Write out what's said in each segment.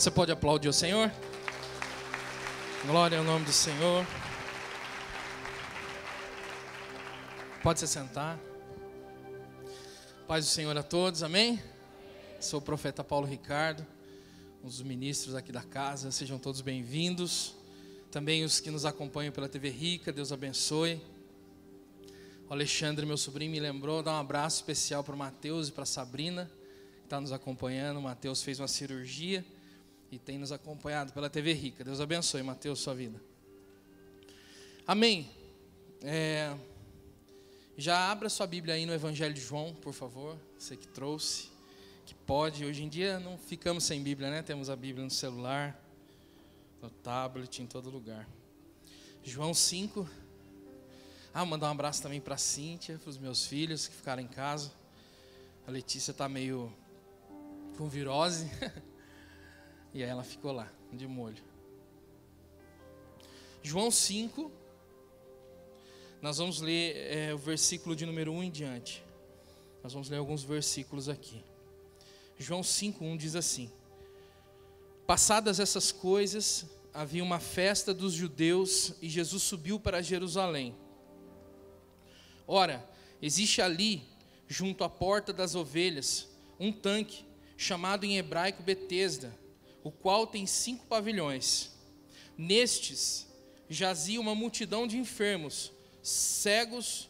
Você pode aplaudir o Senhor? Glória ao nome do Senhor. Pode se sentar. Paz do Senhor a todos, amém? Sou o profeta Paulo Ricardo, um dos ministros aqui da casa. Sejam todos bem-vindos. Também os que nos acompanham pela TV Rica, Deus abençoe. O Alexandre, meu sobrinho, me lembrou, dá um abraço especial para o Mateus e para a Sabrina, que está nos acompanhando. O Mateus fez uma cirurgia e tem nos acompanhado pela TV Rica. Deus abençoe, Mateus, sua vida. Amém. Já abra sua Bíblia aí no Evangelho de João, por favor. Você que trouxe, que pode. Hoje em dia não ficamos sem Bíblia, né? Temos a Bíblia no celular, no tablet, em todo lugar. João 5. Mandar um abraço também para a Cíntia, para os meus filhos que ficaram em casa. A Letícia está meio com virose. E aí ela ficou lá, de molho. João 5. Nós vamos ler o versículo de número 1 em diante. Nós vamos ler alguns versículos aqui. João 5:1 diz assim: Passadas essas coisas, havia uma festa dos judeus e Jesus subiu para Jerusalém. Ora, existe ali, junto à porta das ovelhas, um tanque, chamado em hebraico Betesda, o qual tem 5 pavilhões. Nestes jazia uma multidão de enfermos, cegos,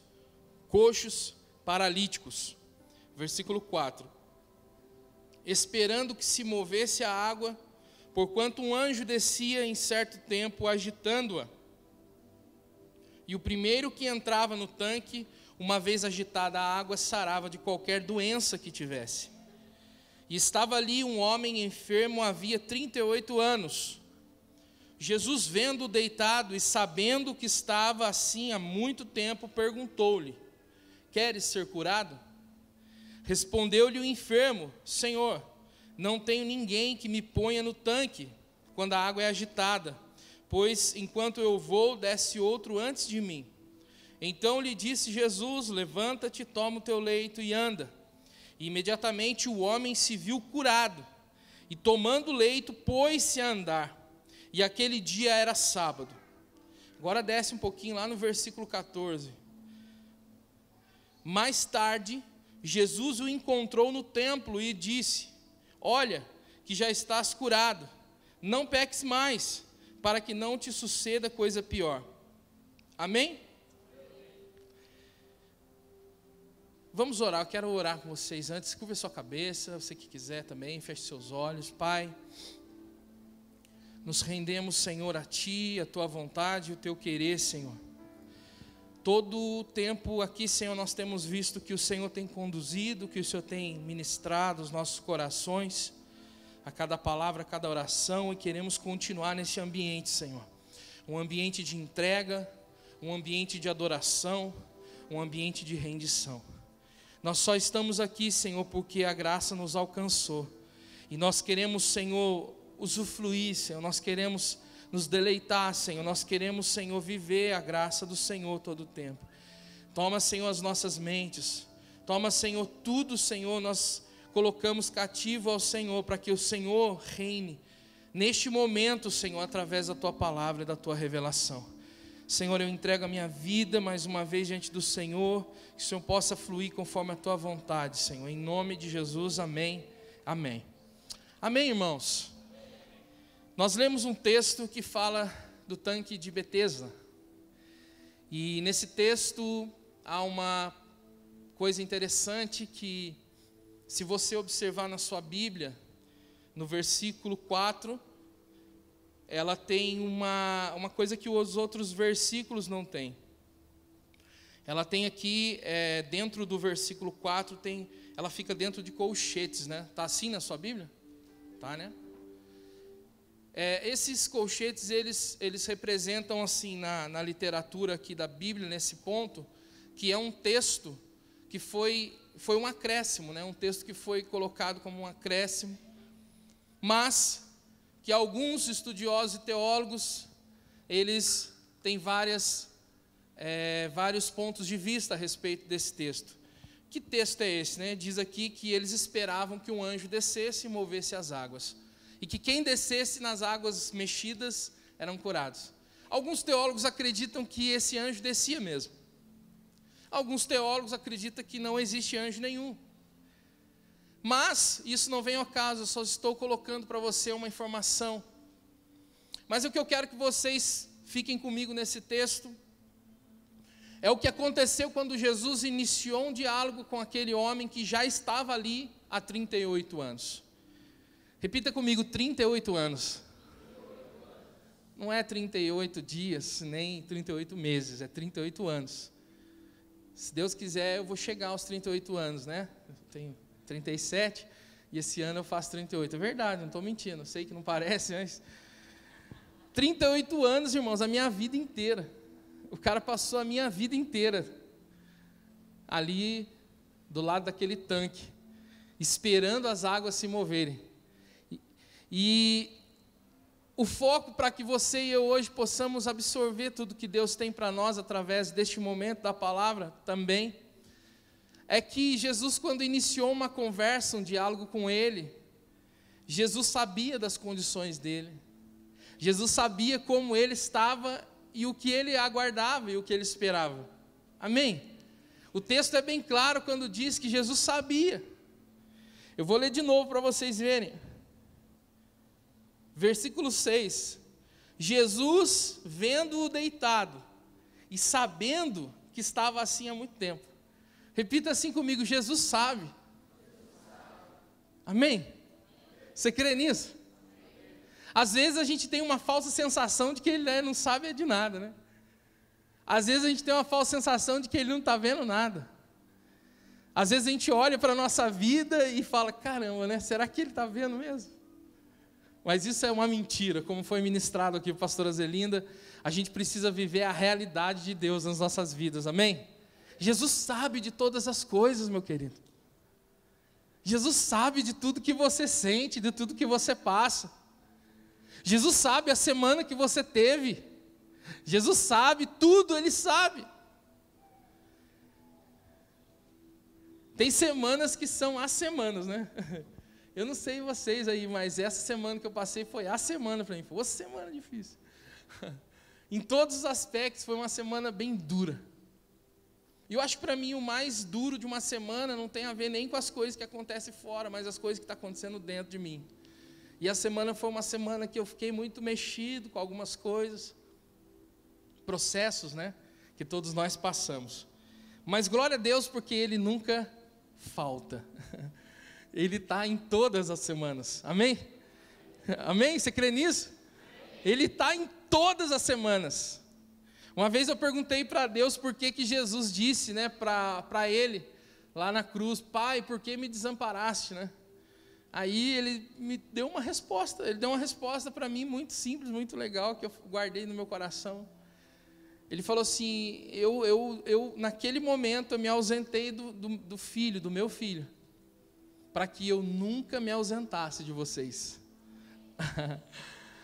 coxos, paralíticos. Versículo 4. Esperando que se movesse a água, porquanto um anjo descia em certo tempo agitando-a. E o primeiro que entrava no tanque, uma vez agitada a água, sarava de qualquer doença que tivesse. E estava ali um homem enfermo havia 38 anos. Jesus, vendo-o deitado e sabendo que estava assim há muito tempo, perguntou-lhe: Queres ser curado? Respondeu-lhe o enfermo: Senhor, não tenho ninguém que me ponha no tanque quando a água é agitada, pois enquanto eu vou, desce outro antes de mim. Então lhe disse Jesus: Levanta-te, toma o teu leito e anda. E imediatamente o homem se viu curado, e tomando o leito, pôs-se a andar. E aquele dia era sábado. Agora desce um pouquinho lá no versículo 14. Mais tarde, Jesus o encontrou no templo e disse: Olha, que já estás curado, não peques mais, para que não te suceda coisa pior. Amém? Vamos orar, eu quero orar com vocês antes. Curva sua cabeça, você que quiser também, feche seus olhos. Pai, nos rendemos, Senhor, a Ti, a Tua vontade e o Teu querer, Senhor. Todo o tempo aqui, Senhor, nós temos visto que o Senhor tem conduzido, que o Senhor tem ministrado os nossos corações, a cada palavra, a cada oração, e queremos continuar nesse ambiente, Senhor. Um ambiente de entrega, um ambiente de adoração, um ambiente de rendição. Nós só estamos aqui, Senhor, porque a graça nos alcançou. E nós queremos, Senhor, usufruir, Senhor. Nós queremos nos deleitar, Senhor. Nós queremos, Senhor, viver a graça do Senhor todo o tempo. Toma, Senhor, as nossas mentes. Toma, Senhor, tudo, Senhor, nós colocamos cativo ao Senhor, para que o Senhor reine neste momento, Senhor, através da Tua palavra e da Tua revelação. Senhor, eu entrego a minha vida mais uma vez diante do Senhor, que o Senhor possa fluir conforme a Tua vontade, Senhor. Em nome de Jesus, amém, amém. Amém, irmãos? Nós lemos um texto que fala do tanque de Betesda. E nesse texto há uma coisa interessante que, se você observar na sua Bíblia, no versículo 4, ela tem uma coisa que os outros versículos não têm. Ela tem aqui, dentro do versículo 4, ela fica dentro de colchetes, né? Está assim na sua Bíblia? Tá, né? Esses colchetes, eles representam assim, na literatura aqui da Bíblia, nesse ponto, que é um texto que foi um acréscimo, né? Um texto que foi colocado como um acréscimo, mas que alguns estudiosos e teólogos, eles têm vários pontos de vista a respeito desse texto. Que texto é esse, né? Diz aqui que eles esperavam que um anjo descesse e movesse as águas. E e que quem descesse nas águas mexidas eram curados. Alguns teólogos acreditam que esse anjo descia mesmo. Alguns teólogos acreditam que não existe anjo nenhum. Mas isso não vem ao caso, eu só estou colocando para você uma informação. Mas o que eu quero que vocês fiquem comigo nesse texto é o que aconteceu quando Jesus iniciou um diálogo com aquele homem que já estava ali há 38 anos. Repita comigo, 38 anos. Não é 38 dias, nem 38 meses, é 38 anos. Se Deus quiser, eu vou chegar aos 38 anos, né? Eu tenho 37 e esse ano eu faço 38. É verdade, não estou mentindo, sei que não parece, mas 38 anos, irmãos, a minha vida inteira. O cara passou a minha vida inteira ali do lado daquele tanque, esperando as águas se moverem. E o foco para que você e eu hoje possamos absorver tudo que Deus tem para nós através deste momento da palavra também, é que Jesus, quando iniciou uma conversa, um diálogo com ele, Jesus sabia das condições dele, Jesus sabia como ele estava e o que ele aguardava e o que ele esperava. Amém? O texto é bem claro quando diz que Jesus sabia. Eu vou ler de novo para vocês verem. Versículo 6, Jesus vendo-o deitado e sabendo que estava assim há muito tempo. Repita assim comigo, Jesus sabe. Amém? Você crê nisso? Às vezes a gente tem uma falsa sensação de que ele não sabe de nada, né? Às vezes a gente tem uma falsa sensação de que ele não está vendo nada. Às vezes a gente olha para a nossa vida e fala, caramba, né? Será que ele está vendo mesmo? Mas isso é uma mentira, como foi ministrado aqui por pastora Zelinda. A gente precisa viver a realidade de Deus nas nossas vidas, amém? Jesus sabe de todas as coisas, meu querido. Jesus sabe de tudo que você sente, de tudo que você passa. Jesus sabe a semana que você teve. Jesus sabe tudo, Ele sabe. Tem semanas que são as semanas, né? Eu não sei vocês aí, mas essa semana que eu passei foi a semana para mim. Foi uma semana difícil. Em todos os aspectos, foi uma semana bem dura. E eu acho que para mim o mais duro de uma semana não tem a ver nem com as coisas que acontecem fora, mas as coisas que estão acontecendo dentro de mim. E a semana foi uma semana que eu fiquei muito mexido com algumas coisas, processos, né, que todos nós passamos. Mas glória a Deus porque Ele nunca falta. Ele está em todas as semanas, amém? Amém? Você crê nisso? Ele está em todas as semanas. Uma vez eu perguntei para Deus por que Jesus disse, né, para Ele, lá na cruz, Pai, por que me desamparaste, né? Aí Ele me deu uma resposta, Ele deu uma resposta para mim muito simples, muito legal, que eu guardei no meu coração. Ele falou assim, eu naquele momento eu me ausentei do filho, do meu filho, para que eu nunca me ausentasse de vocês.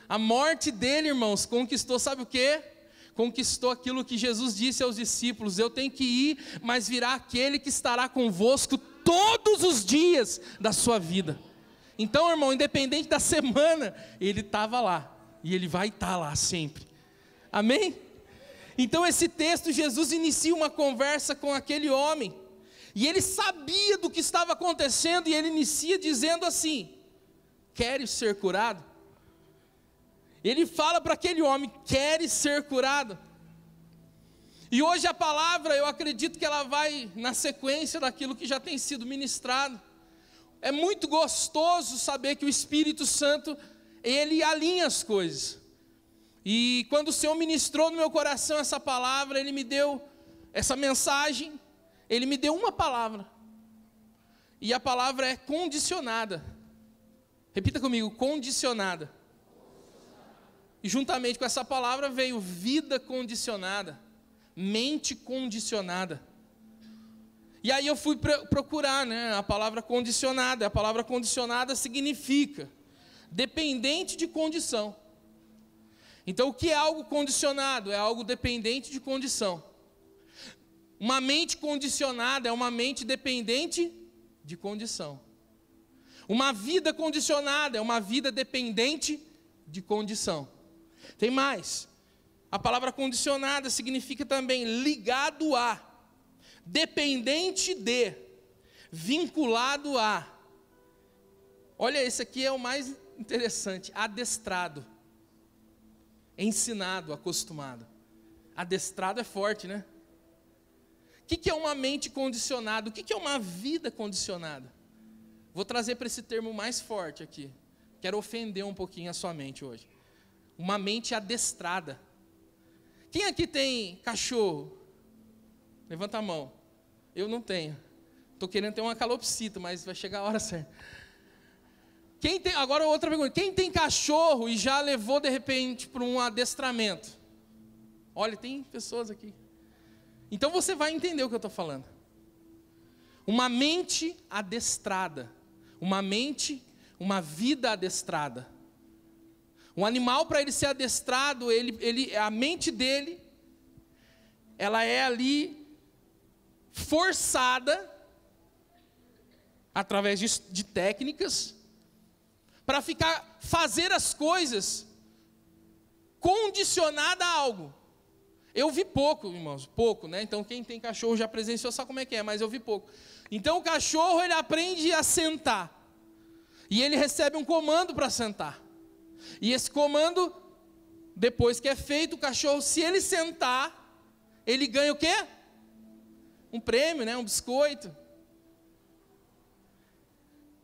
A morte dele, irmãos, conquistou, sabe o quê? Conquistou aquilo que Jesus disse aos discípulos, eu tenho que ir, mas virá aquele que estará convosco todos os dias da sua vida. Então, irmão, independente da semana, ele estava lá, e ele vai estar lá sempre. Amém? Então esse texto, Jesus inicia uma conversa com aquele homem, e ele sabia do que estava acontecendo, e ele inicia dizendo assim, queres ser curado? Ele fala para aquele homem, queres ser curado? E hoje a palavra, eu acredito que ela vai na sequência daquilo que já tem sido ministrado. É muito gostoso saber que o Espírito Santo, ele alinha as coisas. E quando o Senhor ministrou no meu coração essa palavra, Ele me deu essa mensagem, Ele me deu uma palavra. E a palavra é condicionada. Repita comigo, condicionada. E juntamente com essa palavra veio vida condicionada, mente condicionada. E aí eu fui procurar, né, a palavra condicionada. A palavra condicionada significa dependente de condição. Então o que é algo condicionado? É algo dependente de condição. Uma mente condicionada é uma mente dependente de condição. Uma vida condicionada é uma vida dependente de condição. Tem mais. A palavra condicionada significa também ligado a, dependente de, vinculado a. Olha, esse aqui é o mais interessante, adestrado, ensinado, acostumado. Adestrado é forte, né? O que é uma mente condicionada? O que é uma vida condicionada? Vou trazer para esse termo mais forte aqui. Quero ofender um pouquinho a sua mente hoje. Uma mente adestrada. Quem aqui tem cachorro? Levanta a mão. Eu não tenho. Estou querendo ter uma calopsita, mas vai chegar a hora certa. Agora outra pergunta. Quem tem cachorro e já levou de repente para um adestramento? Olha, tem pessoas aqui. Então você vai entender o que eu estou falando. Uma mente adestrada. Uma vida adestrada. Um animal, para ele ser adestrado, a mente dele, ela é ali forçada, através de técnicas, para fazer as coisas condicionada a algo. Eu vi pouco, irmãos, pouco, né? Então quem tem cachorro já presenciou, sabe como é que é, mas eu vi pouco. Então o cachorro, ele aprende a sentar. E ele recebe um comando para sentar. E esse comando, depois que é feito, o cachorro, se ele sentar, ele ganha o quê? Um prêmio, né? Um biscoito.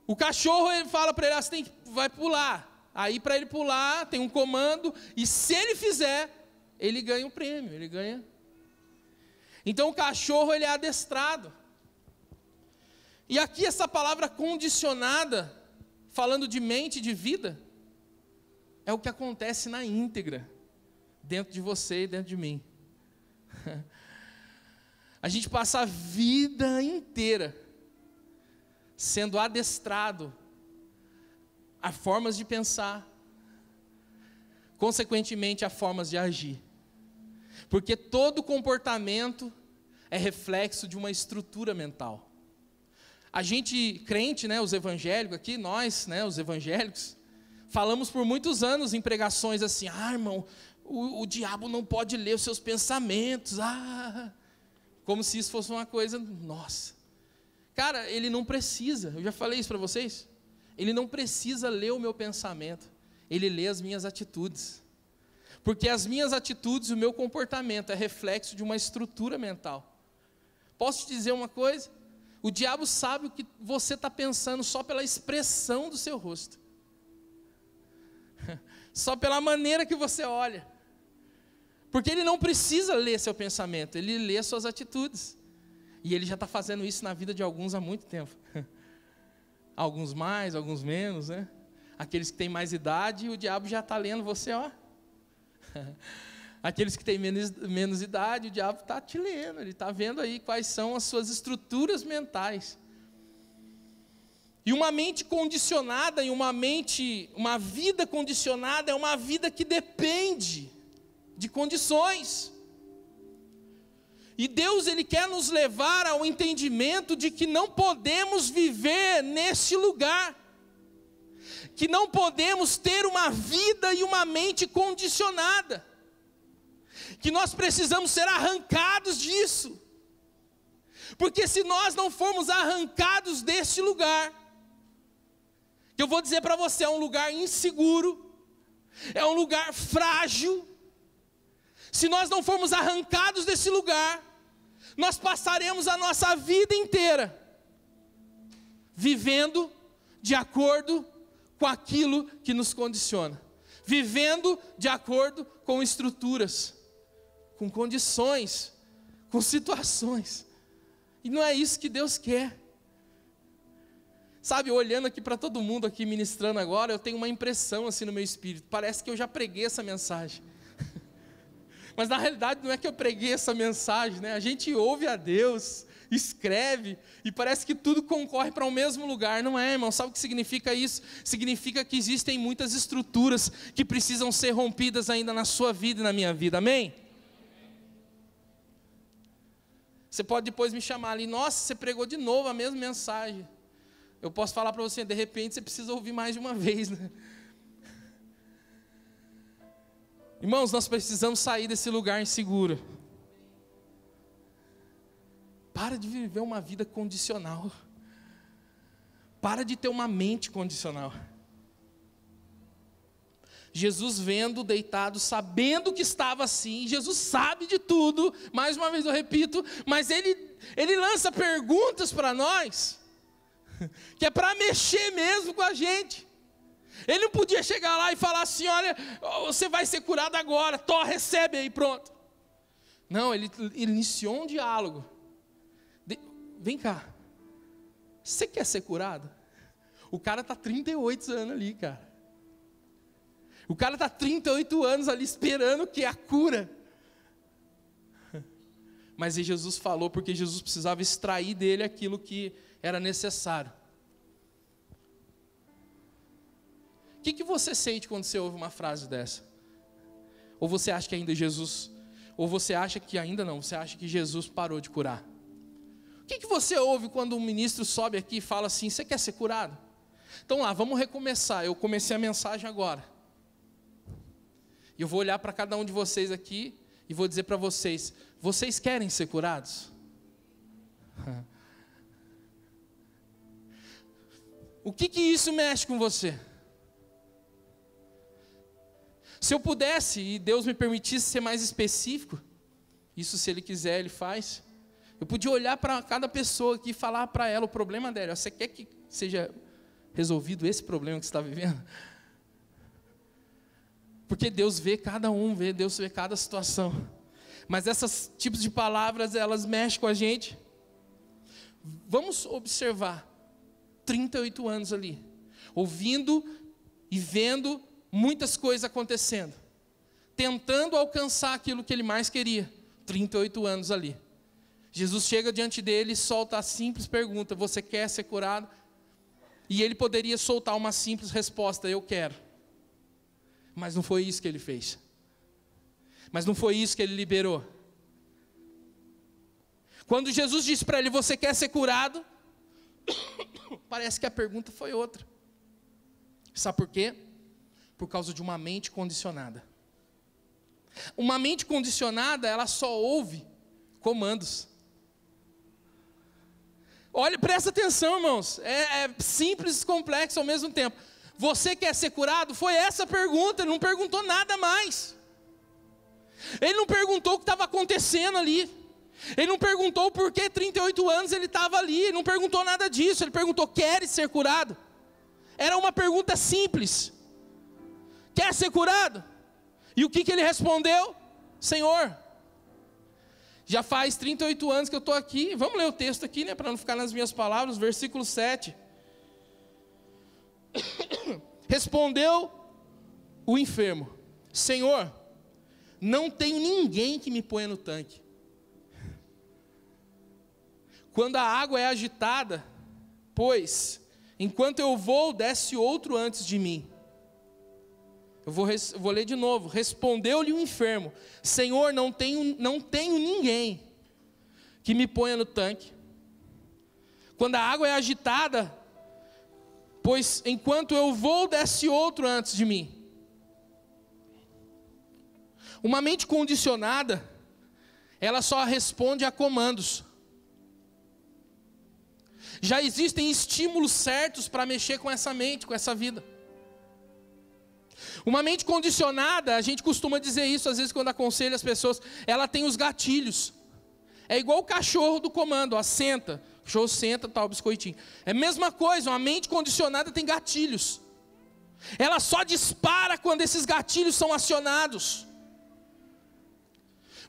O cachorro, ele fala para ele, você vai pular. Aí para ele pular, tem um comando, e se ele fizer, ele ganha um prêmio, ele ganha. Então o cachorro, ele é adestrado. E aqui essa palavra condicionada, falando de mente e de vida, é o que acontece na íntegra, dentro de você e dentro de mim. A gente passa a vida inteira sendo adestrado a formas de pensar, consequentemente a formas de agir. Porque todo comportamento é reflexo de uma estrutura mental. A gente, crente, né, os evangélicos aqui, nós, né, os evangélicos, falamos por muitos anos em pregações assim, irmão, o diabo não pode ler os seus pensamentos, como se isso fosse uma coisa, nossa. Cara, ele não precisa, eu já falei isso para vocês, ele não precisa ler o meu pensamento, ele lê as minhas atitudes. Porque as minhas atitudes, o meu comportamento é reflexo de uma estrutura mental. Posso te dizer uma coisa? O diabo sabe o que você está pensando só pela expressão do seu rosto. Só pela maneira que você olha. Porque ele não precisa ler seu pensamento, ele lê suas atitudes. E ele já está fazendo isso na vida de alguns há muito tempo. Alguns mais, alguns menos, né? Aqueles que têm mais idade, o diabo já está lendo você, ó. Aqueles que têm menos idade, o diabo está te lendo, ele está vendo aí quais são as suas estruturas mentais. E uma mente condicionada, e uma vida condicionada é uma vida que depende de condições. E Deus, Ele quer nos levar ao entendimento de que não podemos viver neste lugar, que não podemos ter uma vida e uma mente condicionada, que nós precisamos ser arrancados disso, porque se nós não formos arrancados deste lugar, que eu vou dizer para você, é um lugar inseguro, é um lugar frágil, se nós não formos arrancados desse lugar, nós passaremos a nossa vida inteira vivendo de acordo com aquilo que nos condiciona, vivendo de acordo com estruturas, com condições, com situações, e não é isso que Deus quer. Sabe, olhando aqui para todo mundo aqui ministrando agora, eu tenho uma impressão assim no meu espírito, parece que eu já preguei essa mensagem, mas na realidade não é que eu preguei essa mensagem, né? A gente ouve a Deus, escreve, e parece que tudo concorre para o mesmo lugar. Não é, irmão? Sabe o que significa isso? Significa que existem muitas estruturas que precisam ser rompidas ainda na sua vida e na minha vida, amém? Você pode depois me chamar ali, nossa, você pregou de novo a mesma mensagem. eu posso falar para você, de repente você precisa ouvir mais de uma vez, né? Irmãos, nós precisamos sair desse lugar inseguro. Para de viver uma vida condicional. Para de ter uma mente condicional. Jesus vendo, deitado, sabendo que estava assim, Jesus sabe de tudo, mais uma vez eu repito, mas ele lança perguntas para nós, que é para mexer mesmo com a gente. Ele não podia chegar lá e falar assim, olha, você vai ser curado agora, recebe aí, pronto. Não, ele iniciou um diálogo. Vem cá, você quer ser curado? O cara está 38 anos ali, cara. O cara está 38 anos ali esperando que é a cura. Mas Jesus falou porque Jesus precisava extrair dele aquilo que era necessário. O que você sente quando você ouve uma frase dessa? Ou você acha que ainda Jesus... Ou você acha que ainda não, você acha que Jesus parou de curar? O que você ouve quando um ministro sobe aqui e fala assim, você quer ser curado? Então lá, vamos recomeçar, eu comecei a mensagem agora. E eu vou olhar para cada um de vocês aqui e vou dizer para vocês, vocês querem ser curados? O que isso mexe com você? Se eu pudesse, e Deus me permitisse ser mais específico, isso se Ele quiser, Ele faz. Eu podia olhar para cada pessoa aqui e falar para ela o problema dela. Você quer que seja resolvido esse problema que você está vivendo? Porque Deus vê cada um, Deus vê cada situação. Mas esses tipos de palavras, elas mexem com a gente. Vamos observar, 38 anos ali, ouvindo e vendo muitas coisas acontecendo, tentando alcançar aquilo que ele mais queria, 38 anos ali. Jesus chega diante dele e solta a simples pergunta, você quer ser curado? E ele poderia soltar uma simples resposta, eu quero. Mas não foi isso que ele fez. Mas não foi isso que ele liberou. Quando Jesus disse para ele, você quer ser curado? Parece que a pergunta foi outra. Sabe por quê? Por causa de uma mente condicionada. Uma mente condicionada, ela só ouve comandos. Olha, presta atenção, irmãos. É simples e complexo ao mesmo tempo. Você quer ser curado? Foi essa a pergunta, ele não perguntou nada mais. Ele não perguntou o que estava acontecendo ali. Ele não perguntou por que 38 anos ele estava ali. Ele não perguntou nada disso. Ele perguntou, queres ser curado? Era uma pergunta simples. Quer ser curado? E o que ele respondeu? Senhor, já faz 38 anos que eu estou aqui. Vamos ler o texto aqui, né, para não ficar nas minhas palavras, versículo 7. Respondeu o enfermo, Senhor, não tenho ninguém que me ponha no tanque. Quando a água é agitada, pois, enquanto eu vou, desce outro antes de mim. Eu vou ler de novo. Respondeu-lhe o enfermo, Senhor, não tenho ninguém que me ponha no tanque. Quando a água é agitada, pois enquanto eu vou, desce outro antes de mim. Uma mente condicionada, ela só responde a comandos. Já existem estímulos certos para mexer com essa mente, com essa vida. Uma mente condicionada, a gente costuma dizer isso às vezes quando aconselha as pessoas, ela tem os gatilhos. É igual o cachorro do comando, ó, senta, o cachorro senta, tá o biscoitinho. É a mesma coisa, uma mente condicionada tem gatilhos. Ela só dispara quando esses gatilhos são acionados.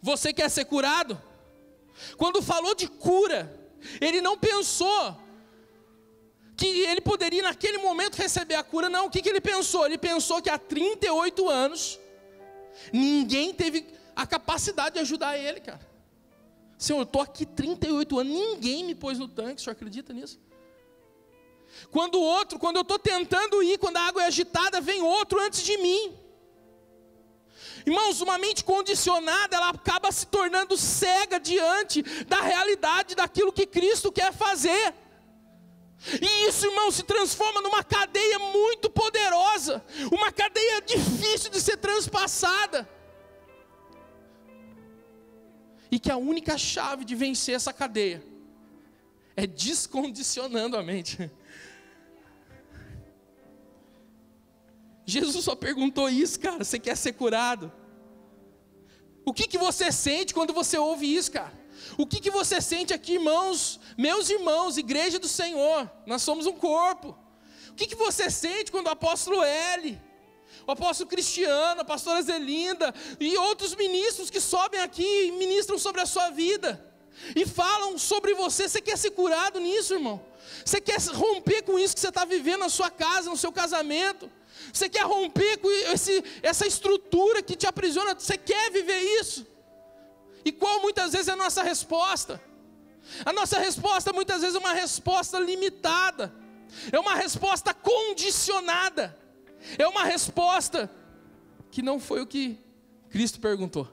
Você quer ser curado? Quando falou de cura, ele não pensou que ele poderia naquele momento receber a cura, não. O que ele pensou? Ele pensou que há 38 anos, ninguém teve a capacidade de ajudar ele, cara. Senhor, eu estou aqui 38 anos, ninguém me pôs no tanque, o senhor acredita nisso? Quando eu estou tentando ir, quando a água é agitada, vem outro antes de mim. Irmãos, uma mente condicionada, ela acaba se tornando cega diante da realidade daquilo que Cristo quer fazer. E isso, irmão, se transforma numa cadeia muito poderosa, uma cadeia difícil de ser transpassada. E que a única chave de vencer essa cadeia é descondicionando a mente. Jesus só perguntou isso, cara. Você quer ser curado? O que você sente quando você ouve isso, cara? O que você sente aqui, irmãos? Meus irmãos, igreja do Senhor, nós somos um corpo. O que você sente quando o apóstolo L, o apóstolo Cristiano, a pastora Zelinda e outros ministros que sobem aqui e ministram sobre a sua vida e falam sobre você? Você quer ser curado nisso, irmão? Você quer romper com isso que você está vivendo na sua casa, no seu casamento? Você quer romper com essa estrutura que te aprisiona? Você quer viver isso? E qual muitas vezes é a nossa resposta? A nossa resposta muitas vezes é uma resposta limitada, é uma resposta condicionada, é uma resposta que não foi o que Cristo perguntou.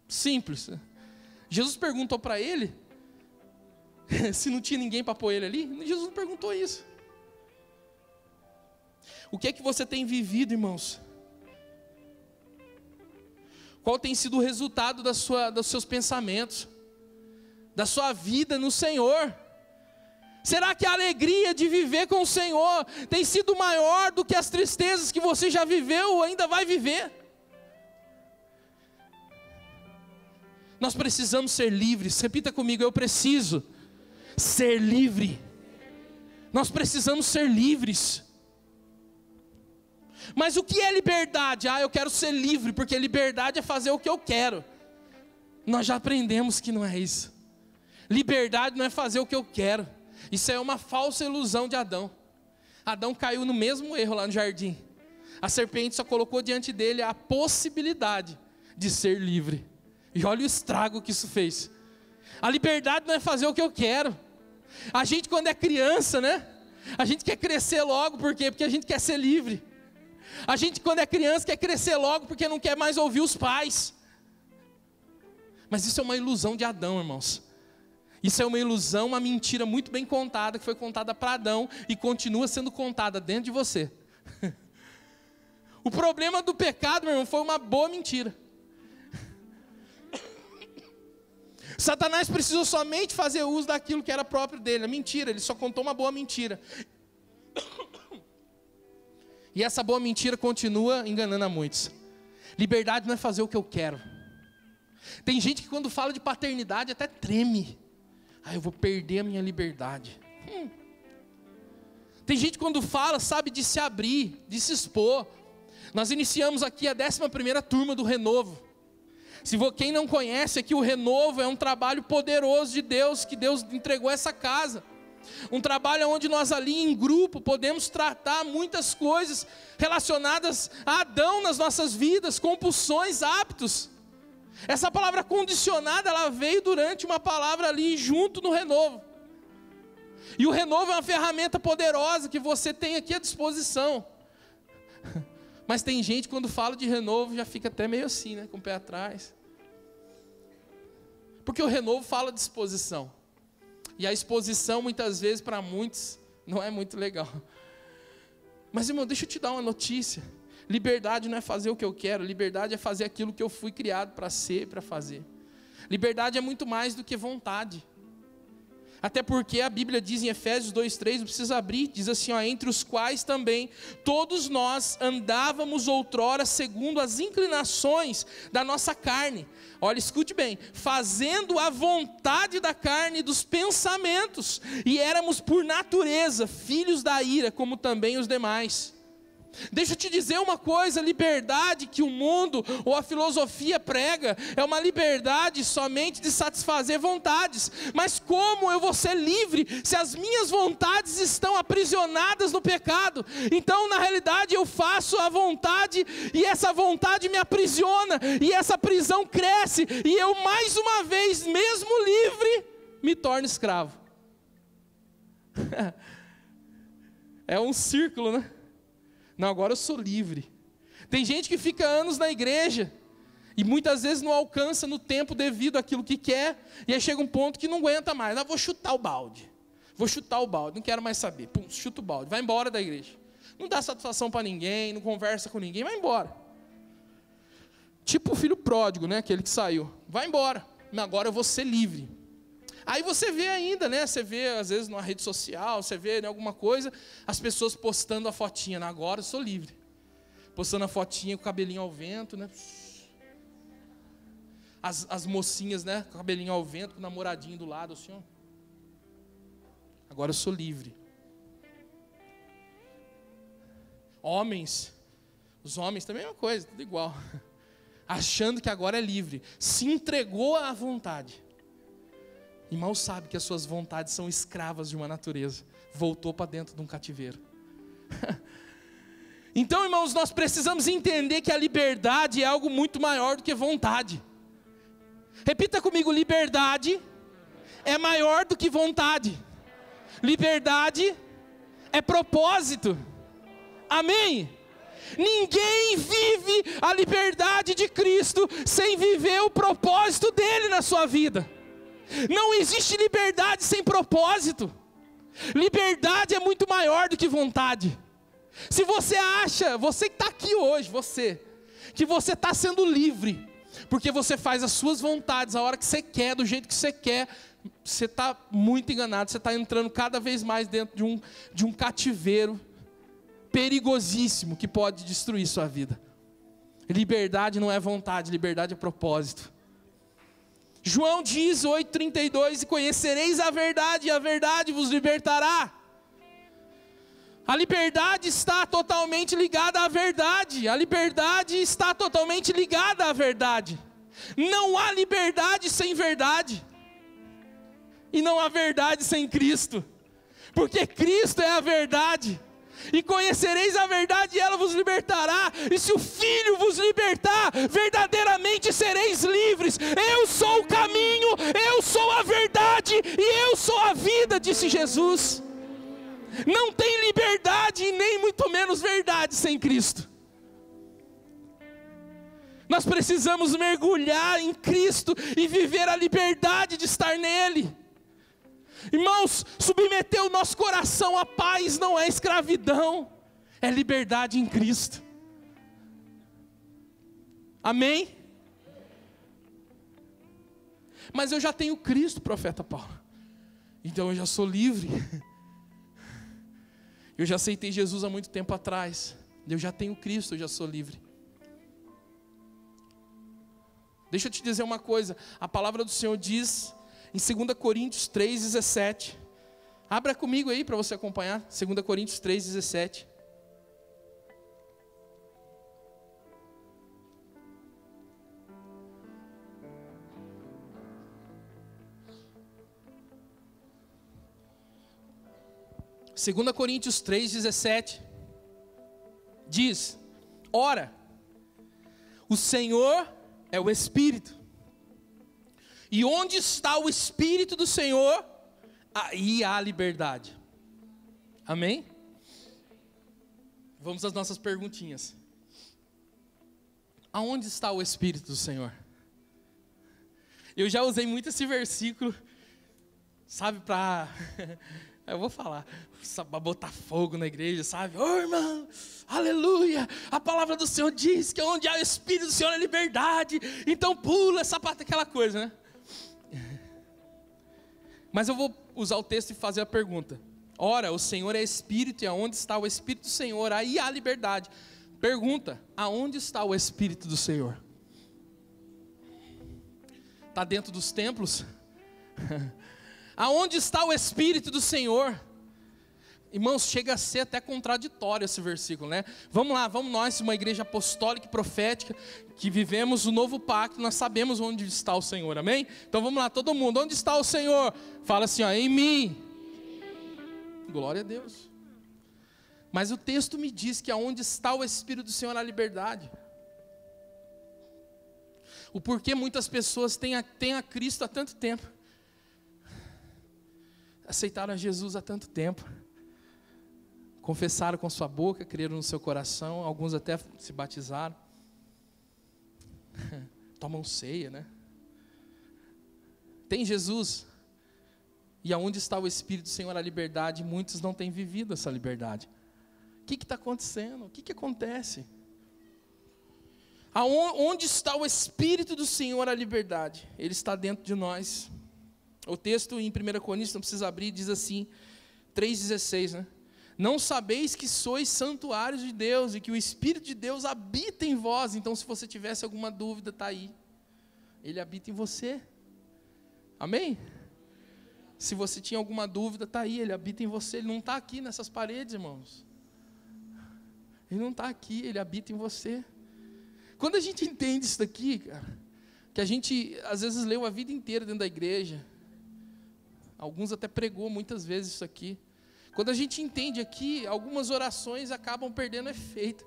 Simples. Jesus perguntou para ele se não tinha ninguém para pôr ele ali. Jesus não perguntou isso. O que é que você tem vivido, irmãos? Qual tem sido o resultado dos seus pensamentos, da sua vida no Senhor? Será que a alegria de viver com o Senhor tem sido maior do que as tristezas que você já viveu ou ainda vai viver? Nós precisamos ser livres. Repita comigo: eu preciso ser livre. Nós precisamos ser livres. Mas o que é liberdade? Eu quero ser livre, porque liberdade é fazer o que eu quero. Nós já aprendemos que não é isso. Liberdade não é fazer o que eu quero. Isso é uma falsa ilusão de Adão. Adão caiu no mesmo erro lá no jardim. A serpente só colocou diante dele a possibilidade de ser livre. E olha o estrago que isso fez. A liberdade não é fazer o que eu quero. A gente, quando é criança, né? A gente quer crescer logo, por quê? Porque a gente quer ser livre. A gente, quando é criança, quer crescer logo porque não quer mais ouvir os pais. Mas isso é uma ilusão de Adão, irmãos. Isso é uma ilusão, uma mentira muito bem contada, que foi contada para Adão e continua sendo contada dentro de você. O problema do pecado, meu irmão, foi uma boa mentira. Satanás precisou somente fazer uso daquilo que era próprio dele, a mentira. Ele só contou uma boa mentira. E essa boa mentira continua enganando a muitos. Liberdade não é fazer o que eu quero. Tem gente que quando fala de paternidade até treme. Eu vou perder a minha liberdade. Tem gente que quando fala, sabe, de se abrir, de se expor. Nós iniciamos aqui a 11ª turma do Renovo. Quem não conhece aqui, o Renovo é um trabalho poderoso de Deus, que Deus entregou essa casa. Um trabalho onde nós ali em grupo podemos tratar muitas coisas relacionadas a Adão nas nossas vidas, compulsões, hábitos. Essa palavra condicionada, ela veio durante uma palavra ali junto no Renovo. E o Renovo é uma ferramenta poderosa que você tem aqui à disposição. Mas tem gente quando fala de Renovo já fica até meio assim, né, com o pé atrás. Porque o Renovo fala de exposição. E a exposição, muitas vezes, para muitos, não é muito legal. Mas, irmão, deixa eu te dar uma notícia. Liberdade não é fazer o que eu quero. Liberdade é fazer aquilo que eu fui criado para ser e para fazer. Liberdade é muito mais do que vontade. Até porque a Bíblia diz em Efésios 2:3, não precisa abrir, diz assim, entre os quais também todos nós andávamos outrora segundo as inclinações da nossa carne. Olha, escute bem, fazendo a vontade da carne e dos pensamentos, e éramos por natureza filhos da ira, como também os demais. Deixa eu te dizer uma coisa, a liberdade que o mundo ou a filosofia prega é uma liberdade somente de satisfazer vontades. Mas como eu vou ser livre se as minhas vontades estão aprisionadas no pecado? Então, na realidade, eu faço a vontade e essa vontade me aprisiona, e essa prisão cresce, e eu mais uma vez, mesmo livre, me torno escravo. É um círculo, né? Não, agora eu sou livre. Tem gente que fica anos na igreja e muitas vezes não alcança no tempo devido àquilo que quer, e aí chega um ponto que não aguenta mais. Vou chutar o balde, Vou chutar o balde, não quero mais saber. Pum, chuta o balde, vai embora da igreja. Não dá satisfação para ninguém, não conversa com ninguém, vai embora. Tipo o filho pródigo, né? Aquele que saiu. Vai embora, agora eu vou ser livre. Aí você vê ainda, né? Você vê às vezes numa rede social, você vê em alguma coisa, as pessoas postando a fotinha, agora eu sou livre. Postando a fotinha com o cabelinho ao vento, né? As mocinhas, né? Com o cabelinho ao vento, com o namoradinho do lado, assim, ó. Agora eu sou livre. Homens, os homens também é uma coisa, tudo igual. Achando que agora é livre. Se entregou à vontade. E mal sabe que as suas vontades são escravas de uma natureza. Voltou para dentro de um cativeiro. Então, irmãos, nós precisamos entender que a liberdade é algo muito maior do que vontade. Repita comigo, liberdade é maior do que vontade. Liberdade é propósito. Amém? Ninguém vive a liberdade de Cristo sem viver o propósito dele na sua vida. Não existe liberdade sem propósito. Liberdade é muito maior do que vontade. Se você acha, você que está aqui hoje, que você está sendo livre, porque você faz as suas vontades, a hora que você quer, do jeito que você quer, você está muito enganado, você está entrando cada vez mais dentro de um cativeiro perigosíssimo que pode destruir sua vida. Liberdade não é vontade, liberdade é propósito. João diz 8,32, e conhecereis a verdade, e a verdade vos libertará. A liberdade está totalmente ligada à verdade. A liberdade está totalmente ligada à verdade. Não há liberdade sem verdade. E não há verdade sem Cristo. Porque Cristo é a verdade. E conhecereis a verdade e ela vos libertará. E se o Filho vos libertar, verdadeiramente sereis livres. Eu sou o caminho, eu sou a verdade e eu sou a vida, disse Jesus. Não tem liberdade e nem muito menos verdade sem Cristo. Nós precisamos mergulhar em Cristo e viver a liberdade de estar nele. Irmãos, submeter o nosso coração à paz não é escravidão, é liberdade em Cristo. Amém? Mas eu já tenho Cristo, profeta Paulo. Então eu já sou livre. Eu já aceitei Jesus há muito tempo atrás. Eu já tenho Cristo, eu já sou livre. Deixa eu te dizer uma coisa. A palavra do Senhor diz em 2 Coríntios 3,17. Abra comigo aí para você acompanhar. 2 Coríntios 3,17. Segunda Coríntios 3,17 diz: ora, o Senhor é o Espírito, e onde está o Espírito do Senhor, aí há liberdade. Amém? Vamos às nossas perguntinhas. Aonde está o Espírito do Senhor? Eu já usei muito esse versículo, sabe, eu vou falar, para botar fogo na igreja, sabe? Ô irmão, aleluia, a palavra do Senhor diz que onde há o Espírito do Senhor é liberdade, então pula essa parte, aquela coisa, né? Mas eu vou usar o texto e fazer a pergunta. Ora, o Senhor é Espírito, e aonde está o Espírito do Senhor, aí há liberdade. Pergunta, aonde está o Espírito do Senhor? Está dentro dos templos? Aonde está o Espírito do Senhor? Irmãos, chega a ser até contraditório esse versículo, né? Vamos lá, vamos nós, uma igreja apostólica e profética, que vivemos o novo pacto, nós sabemos onde está o Senhor, amém? Então vamos lá, todo mundo, onde está o Senhor? Fala assim, ó, em mim. Glória a Deus. Mas o texto me diz que aonde está o Espírito do Senhor há liberdade. O porquê muitas pessoas têm a Cristo há tanto tempo, aceitaram a Jesus há tanto tempo, confessaram com sua boca, creram no seu coração, alguns até se batizaram, tomam ceia, né? Tem Jesus, E aonde está o Espírito do Senhor, a liberdade, muitos não têm vivido essa liberdade. O que está acontecendo? O que acontece? Onde está o Espírito do Senhor, a liberdade? Ele está dentro de nós. O texto em 1 Coríntios, não precisa abrir, diz assim, 3,16, né? Não sabeis que sois santuários de Deus e que o Espírito de Deus habita em vós. Então, se você tivesse alguma dúvida, está aí. Ele habita em você. Amém? Se você tinha alguma dúvida, está aí, ele habita em você. Ele não está aqui nessas paredes, irmãos. Ele não está aqui, ele habita em você. Quando a gente entende isso daqui, cara, que a gente às vezes leu a vida inteira dentro da igreja, alguns até pregou muitas vezes isso aqui. Quando a gente entende aqui, algumas orações acabam perdendo efeito.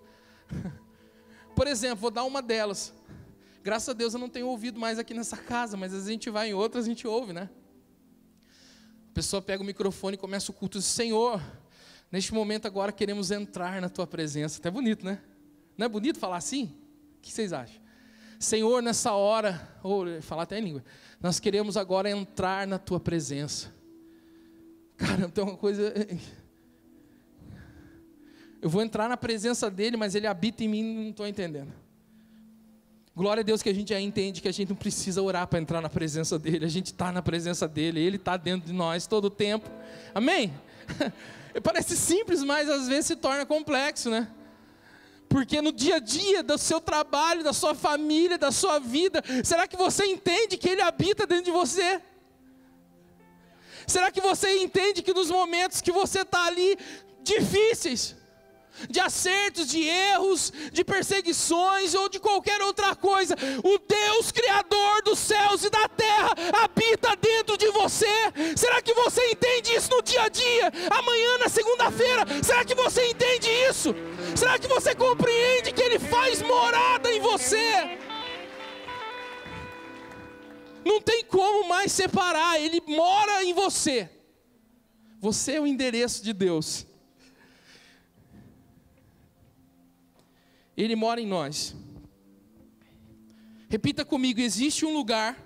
Por exemplo, vou dar uma delas. Graças a Deus eu não tenho ouvido mais aqui nessa casa, mas às vezes a gente vai em outras, a gente ouve, né? A pessoa pega o microfone e começa o culto e diz: Senhor, neste momento agora queremos entrar na Tua presença. Até bonito, né? Não é bonito falar assim? O que vocês acham? Senhor, nessa hora, ou falar até em língua, nós queremos agora entrar na Tua presença. Cara, tem uma coisa... Eu vou entrar na presença dEle, mas Ele habita em mim, não estou entendendo. Glória a Deus que a gente já entende que a gente não precisa orar para entrar na presença dEle. A gente está na presença dEle, Ele está dentro de nós todo o tempo. Amém? Parece simples, mas às vezes se torna complexo, né? Porque no dia a dia do seu trabalho, da sua família, da sua vida, será que você entende que Ele habita dentro de você? Será que você entende que nos momentos que você está ali, difíceis, de acertos, de erros, de perseguições ou de qualquer outra coisa, o Deus Criador dos céus e da terra habita dentro de você? Será que você entende isso no dia a dia? Amanhã, na segunda-feira, será que você entende isso? Será que você compreende que Ele faz morada em você? Não tem como mais separar, Ele mora em você. Você é o endereço de Deus. Ele mora em nós. Repita comigo: existe um lugar.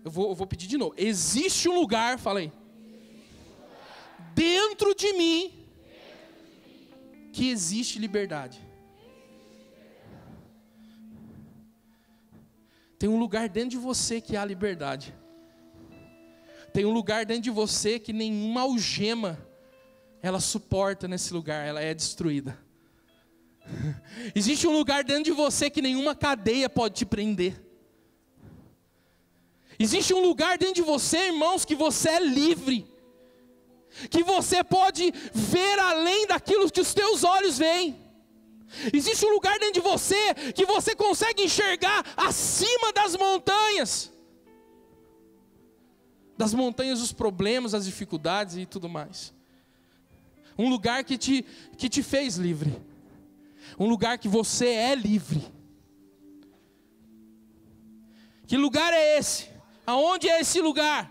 Eu vou pedir de novo. Existe um lugar, fala aí. Dentro de mim que existe liberdade. Tem um lugar dentro de você que há liberdade. Tem um lugar dentro de você que nenhuma algema ela suporta nesse lugar, ela é destruída. Existe um lugar dentro de você que nenhuma cadeia pode te prender. Existe um lugar dentro de você, irmãos, que você é livre, que você pode ver além daquilo que os teus olhos veem. Existe um lugar dentro de você que você consegue enxergar acima das montanhas dos problemas, das dificuldades e tudo mais. Um lugar que te fez livre. Um lugar que você é livre. Que lugar é esse? Aonde é esse lugar?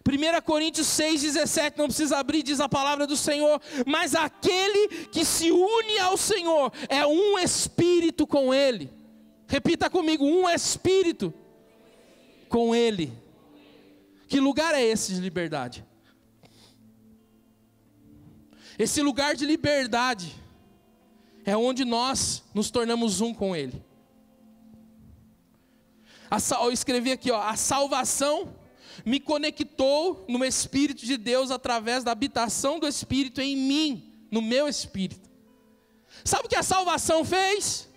1 Coríntios 6,17, não precisa abrir, diz a palavra do Senhor: mas aquele que se une ao Senhor é um espírito com Ele. Repita comigo: um espírito com Ele. Que lugar é esse de liberdade? Esse lugar de liberdade é onde nós nos tornamos um com Ele. Eu escrevi aqui, a salvação me conectou no Espírito de Deus através da habitação do Espírito em mim, no meu espírito. Sabe o que a salvação fez?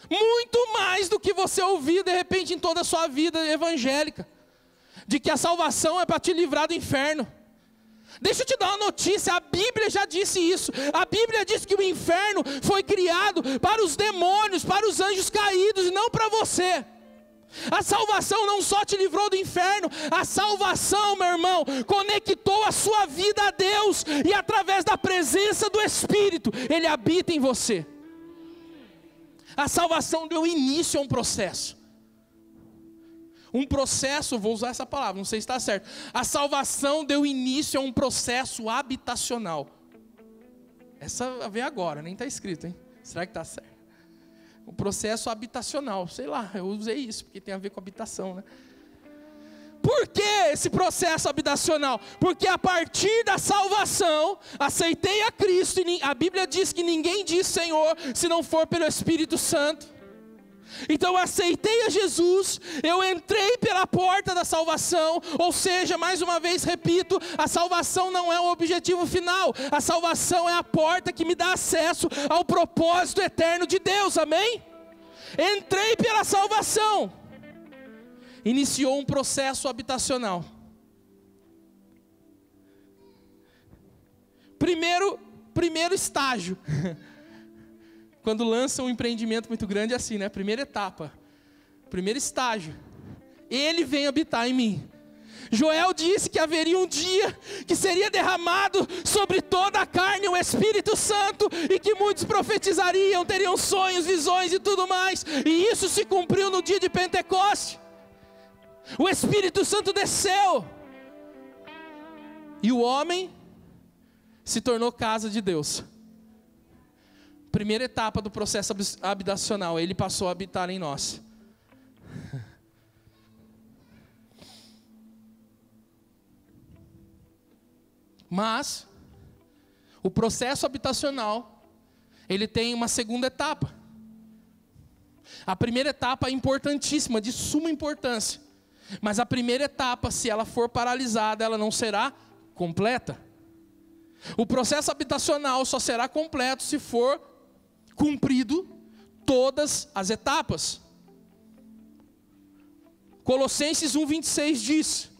Muito mais do que você ouviu de repente em toda a sua vida evangélica, de que a salvação é para te livrar do inferno. Deixa eu te dar uma notícia, a Bíblia já disse isso. A Bíblia diz que o inferno foi criado para os demônios, para os anjos caídos e não para você. A salvação não só te livrou do inferno, a salvação, meu irmão, conectou a sua vida a Deus. E através da presença do Espírito, Ele habita em você. A salvação deu início a um processo. Um processo, vou usar essa palavra, não sei se está certo. A salvação deu início a um processo habitacional. Essa vem agora, nem está escrito, hein? Será que está certo? Um processo habitacional, sei lá, eu usei isso, porque tem a ver com habitação, né? Por quê? é esse processo habitacional? Porque a partir da salvação, aceitei a Cristo, e a Bíblia diz que ninguém diz Senhor se não for pelo Espírito Santo. Então eu aceitei a Jesus, eu entrei pela porta da salvação, ou seja, mais uma vez repito, a salvação não é o objetivo final, a salvação é a porta que me dá acesso ao propósito eterno de Deus, amém? Entrei pela salvação, iniciou um processo habitacional. Primeiro estágio. Quando lança um empreendimento muito grande é assim, né? Primeira etapa, primeiro estágio. Ele vem habitar em mim. Joel disse que haveria um dia que seria derramado sobre toda a carne o Espírito Santo, e que muitos profetizariam, teriam sonhos, visões e tudo mais. E isso se cumpriu no dia de Pentecoste. O Espírito Santo desceu, e o homem se tornou casa de Deus. Primeira etapa do processo habitacional, ele passou a habitar em nós. Mas o processo habitacional, ele tem uma segunda etapa. A primeira etapa é importantíssima, de suma importância. Mas a primeira etapa, se ela for paralisada, ela não será completa. O processo habitacional só será completo se for cumprido todas as etapas. Colossenses 1:26 diz: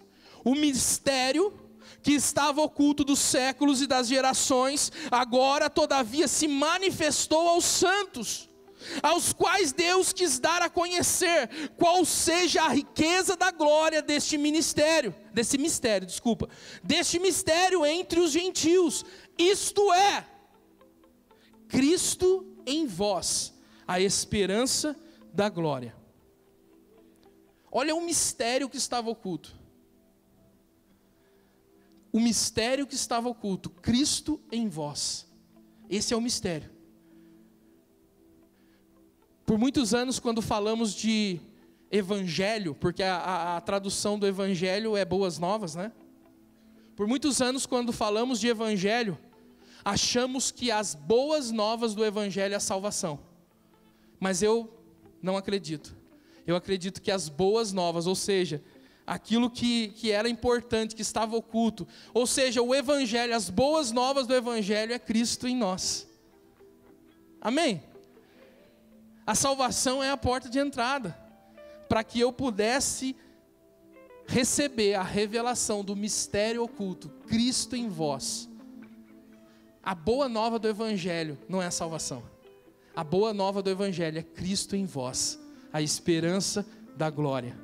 o mistério que estava oculto dos séculos e das gerações, agora todavia se manifestou aos santos, aos quais Deus quis dar a conhecer qual seja a riqueza da glória deste mistério entre os gentios, isto é, Cristo em vós, a esperança da glória. Olha o mistério que estava oculto. O mistério que estava oculto, Cristo em vós. Esse é o mistério. Por muitos anos, quando falamos de evangelho, porque a tradução do evangelho é boas novas, né? Por muitos anos, quando falamos de evangelho, achamos que as boas novas do evangelho é a salvação. Mas eu não acredito. Eu acredito que as boas novas, ou seja, aquilo que era importante, que estava oculto, ou seja, o evangelho, as boas novas do evangelho é Cristo em nós. Amém? A salvação é a porta de entrada, para que eu pudesse receber a revelação do mistério oculto, Cristo em vós. A boa nova do evangelho não é a salvação. A boa nova do evangelho é Cristo em vós, a esperança da glória.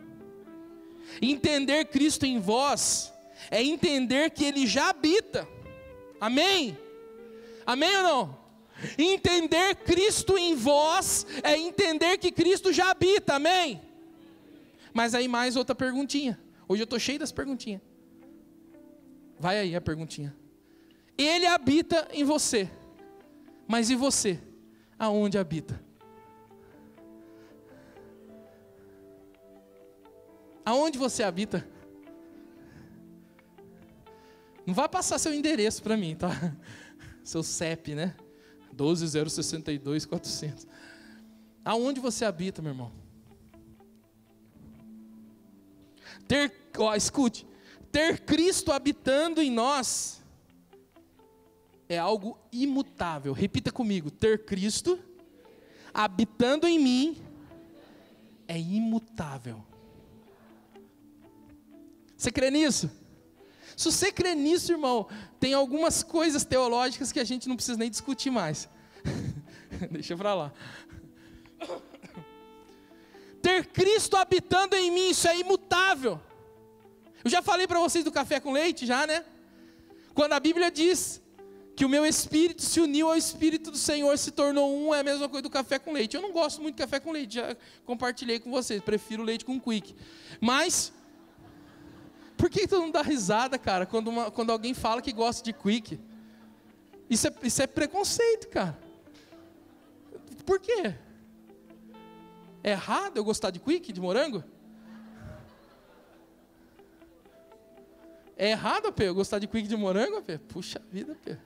Entender Cristo em vós é entender que Ele já habita. Amém? Amém ou não? Entender Cristo em vós é entender que Cristo já habita. Amém? Mas aí mais outra perguntinha. Hoje eu estou cheio das perguntinhas. Vai aí a perguntinha. Ele habita em você. Mas e você? Aonde habita? Aonde você habita? Não vai passar seu endereço para mim, tá? Seu CEP, né? 12.062.400. Aonde você habita, meu irmão? Escute. Ter Cristo habitando em nós é algo imutável. Repita comigo. Ter Cristo habitando em mim é imutável. Você crê nisso? Se você crê nisso, irmão, tem algumas coisas teológicas que a gente não precisa nem discutir mais. Deixa pra lá. Ter Cristo habitando em mim, isso é imutável. Eu já falei para vocês do café com leite, já, né? Quando a Bíblia diz que o meu espírito se uniu ao espírito do Senhor, se tornou um, é a mesma coisa do café com leite. Eu não gosto muito de café com leite, já compartilhei com vocês, prefiro leite com quick. Mas por que tu não dá risada, cara, quando alguém fala que gosta de quick? Isso é preconceito, cara. Por quê? É errado eu gostar de quick, de morango? É errado, Pê, eu gostar de quick de morango, Pê? Puxa vida, Pê.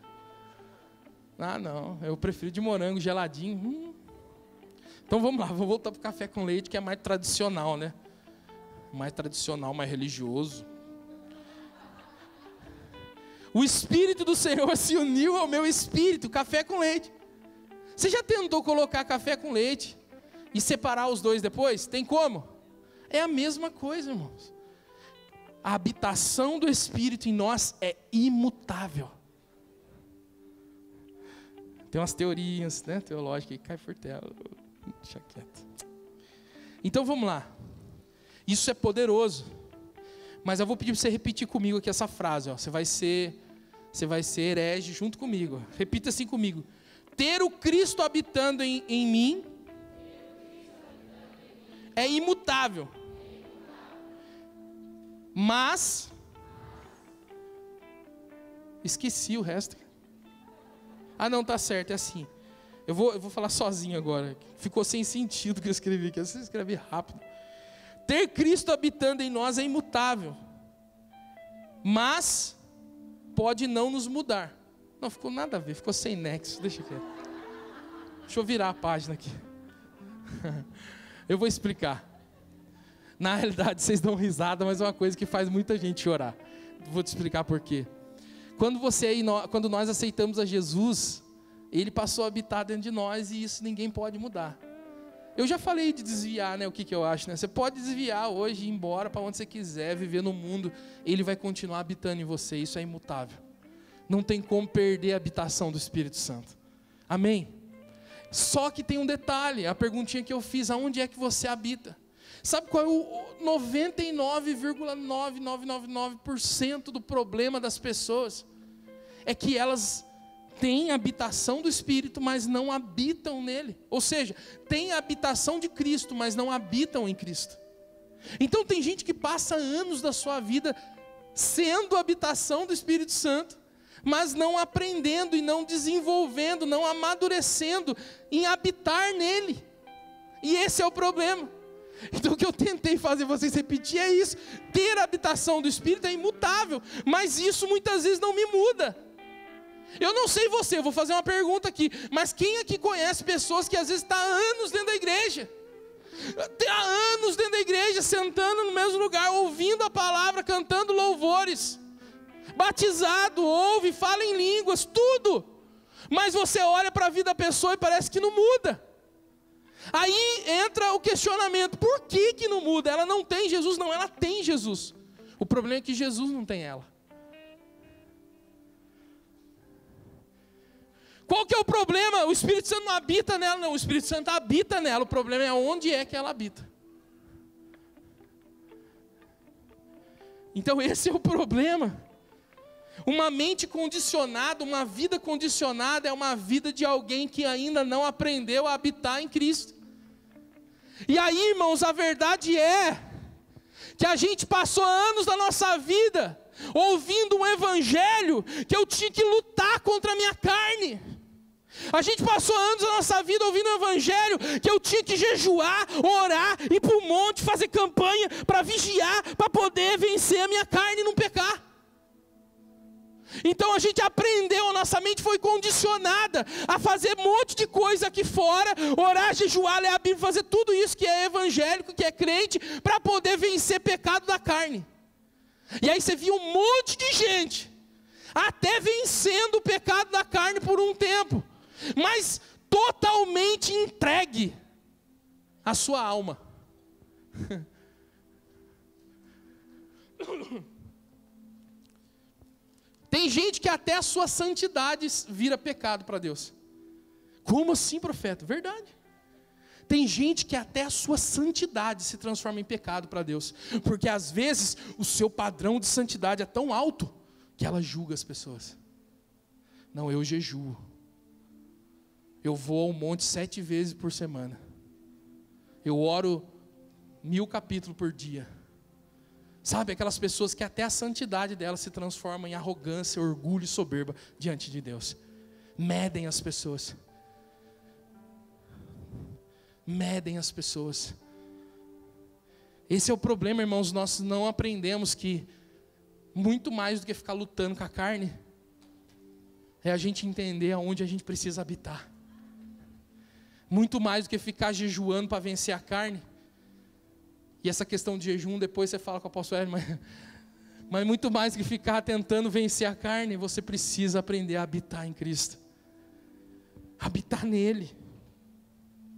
Ah, não, eu prefiro de morango geladinho. Então vamos lá, vou voltar para o café com leite, que é mais tradicional, né? Mais tradicional, mais religioso. O Espírito do Senhor se uniu ao meu espírito, café com leite. Você já tentou colocar café com leite e separar os dois depois? Tem como? É a mesma coisa, irmãos. A habitação do Espírito em nós é imutável. Tem umas teorias, né, teológicas que cai por terra. Deixa quieto. Então vamos lá. Isso é poderoso. Mas eu vou pedir para você repetir comigo aqui essa frase. Ó. Você vai ser herege junto comigo. Ó. Repita assim comigo. Ter o Cristo habitando em mim é imutável. Mas esqueci o resto. Ah, não, tá certo, é assim. Eu vou falar sozinho agora. Ficou sem sentido o que eu escrevi aqui. Eu escrevi rápido. Ter Cristo habitando em nós é imutável, mas pode não nos mudar. Não, ficou nada a ver, ficou sem nexo. Deixa eu virar a página aqui. Eu vou explicar. Na realidade, vocês dão risada, mas é uma coisa que faz muita gente chorar. Vou te explicar por quê. Quando nós aceitamos a Jesus, Ele passou a habitar dentro de nós e isso ninguém pode mudar. Eu já falei de desviar, né? O que eu acho, né? Você pode desviar hoje, ir embora para onde você quiser, viver no mundo. Ele vai continuar habitando em você, isso é imutável. Não tem como perder a habitação do Espírito Santo. Amém? Só que tem um detalhe, a perguntinha que eu fiz, aonde é que você habita? Sabe qual é o 99,9999% do problema das pessoas? É que elas têm a habitação do Espírito, mas não habitam nele. Ou seja, têm a habitação de Cristo, mas não habitam em Cristo. Então tem gente que passa anos da sua vida sendo a habitação do Espírito Santo, mas não aprendendo e não desenvolvendo, não amadurecendo em habitar nele. E esse é o problema. Então o que eu tentei fazer vocês repetir é isso. Ter a habitação do Espírito é imutável, mas isso muitas vezes não me muda. Eu não sei você, eu vou fazer uma pergunta aqui, mas quem aqui conhece pessoas que às vezes estão há anos dentro da igreja? Há anos dentro da igreja, sentando no mesmo lugar, ouvindo a palavra, cantando louvores, batizado, ouve, fala em línguas, tudo. Mas você olha para a vida da pessoa e parece que não muda. Aí entra o questionamento, por que não muda? Ela não tem Jesus? Não, ela tem Jesus. O problema é que Jesus não tem ela. Qual que é o problema? O Espírito Santo não habita nela, não. O Espírito Santo habita nela. O problema é onde é que ela habita. Então esse é o problema. Uma mente condicionada, uma vida condicionada é uma vida de alguém que ainda não aprendeu a habitar em Cristo. E aí, irmãos, a verdade é que a gente passou anos da nossa vida ouvindo um evangelho que eu tinha que lutar contra a minha carne. A gente passou anos da nossa vida ouvindo um evangelho que eu tinha que jejuar, orar, ir para o monte, fazer campanha para vigiar, para poder vencer a minha carne e não pecar. Então a gente aprendeu, a nossa mente foi condicionada a fazer um monte de coisa aqui fora, orar, jejuar, ler a Bíblia, fazer tudo isso que é evangélico, que é crente, para poder vencer pecado da carne. E aí você viu um monte de gente, até vencendo o pecado da carne por um tempo, mas totalmente entregue à sua alma. Tem gente que até a sua santidade vira pecado para Deus. Como assim, profeta? Verdade. Tem gente que até a sua santidade se transforma em pecado para Deus. Porque às vezes o seu padrão de santidade é tão alto que ela julga as pessoas. Não, eu jejuo. Eu vou ao monte 7 vezes por semana. Eu oro 1000 capítulos por dia. Sabe, aquelas pessoas que até a santidade delas se transforma em arrogância, orgulho e soberba diante de Deus. Medem as pessoas. Medem as pessoas. Esse é o problema, irmãos, nós não aprendemos que muito mais do que ficar lutando com a carne, é a gente entender aonde a gente precisa habitar. Muito mais do que ficar jejuando para vencer a carne. E essa questão de jejum, depois você fala com o apóstolo Hélio, mas muito mais do que ficar tentando vencer a carne, você precisa aprender a habitar em Cristo. Habitar nele.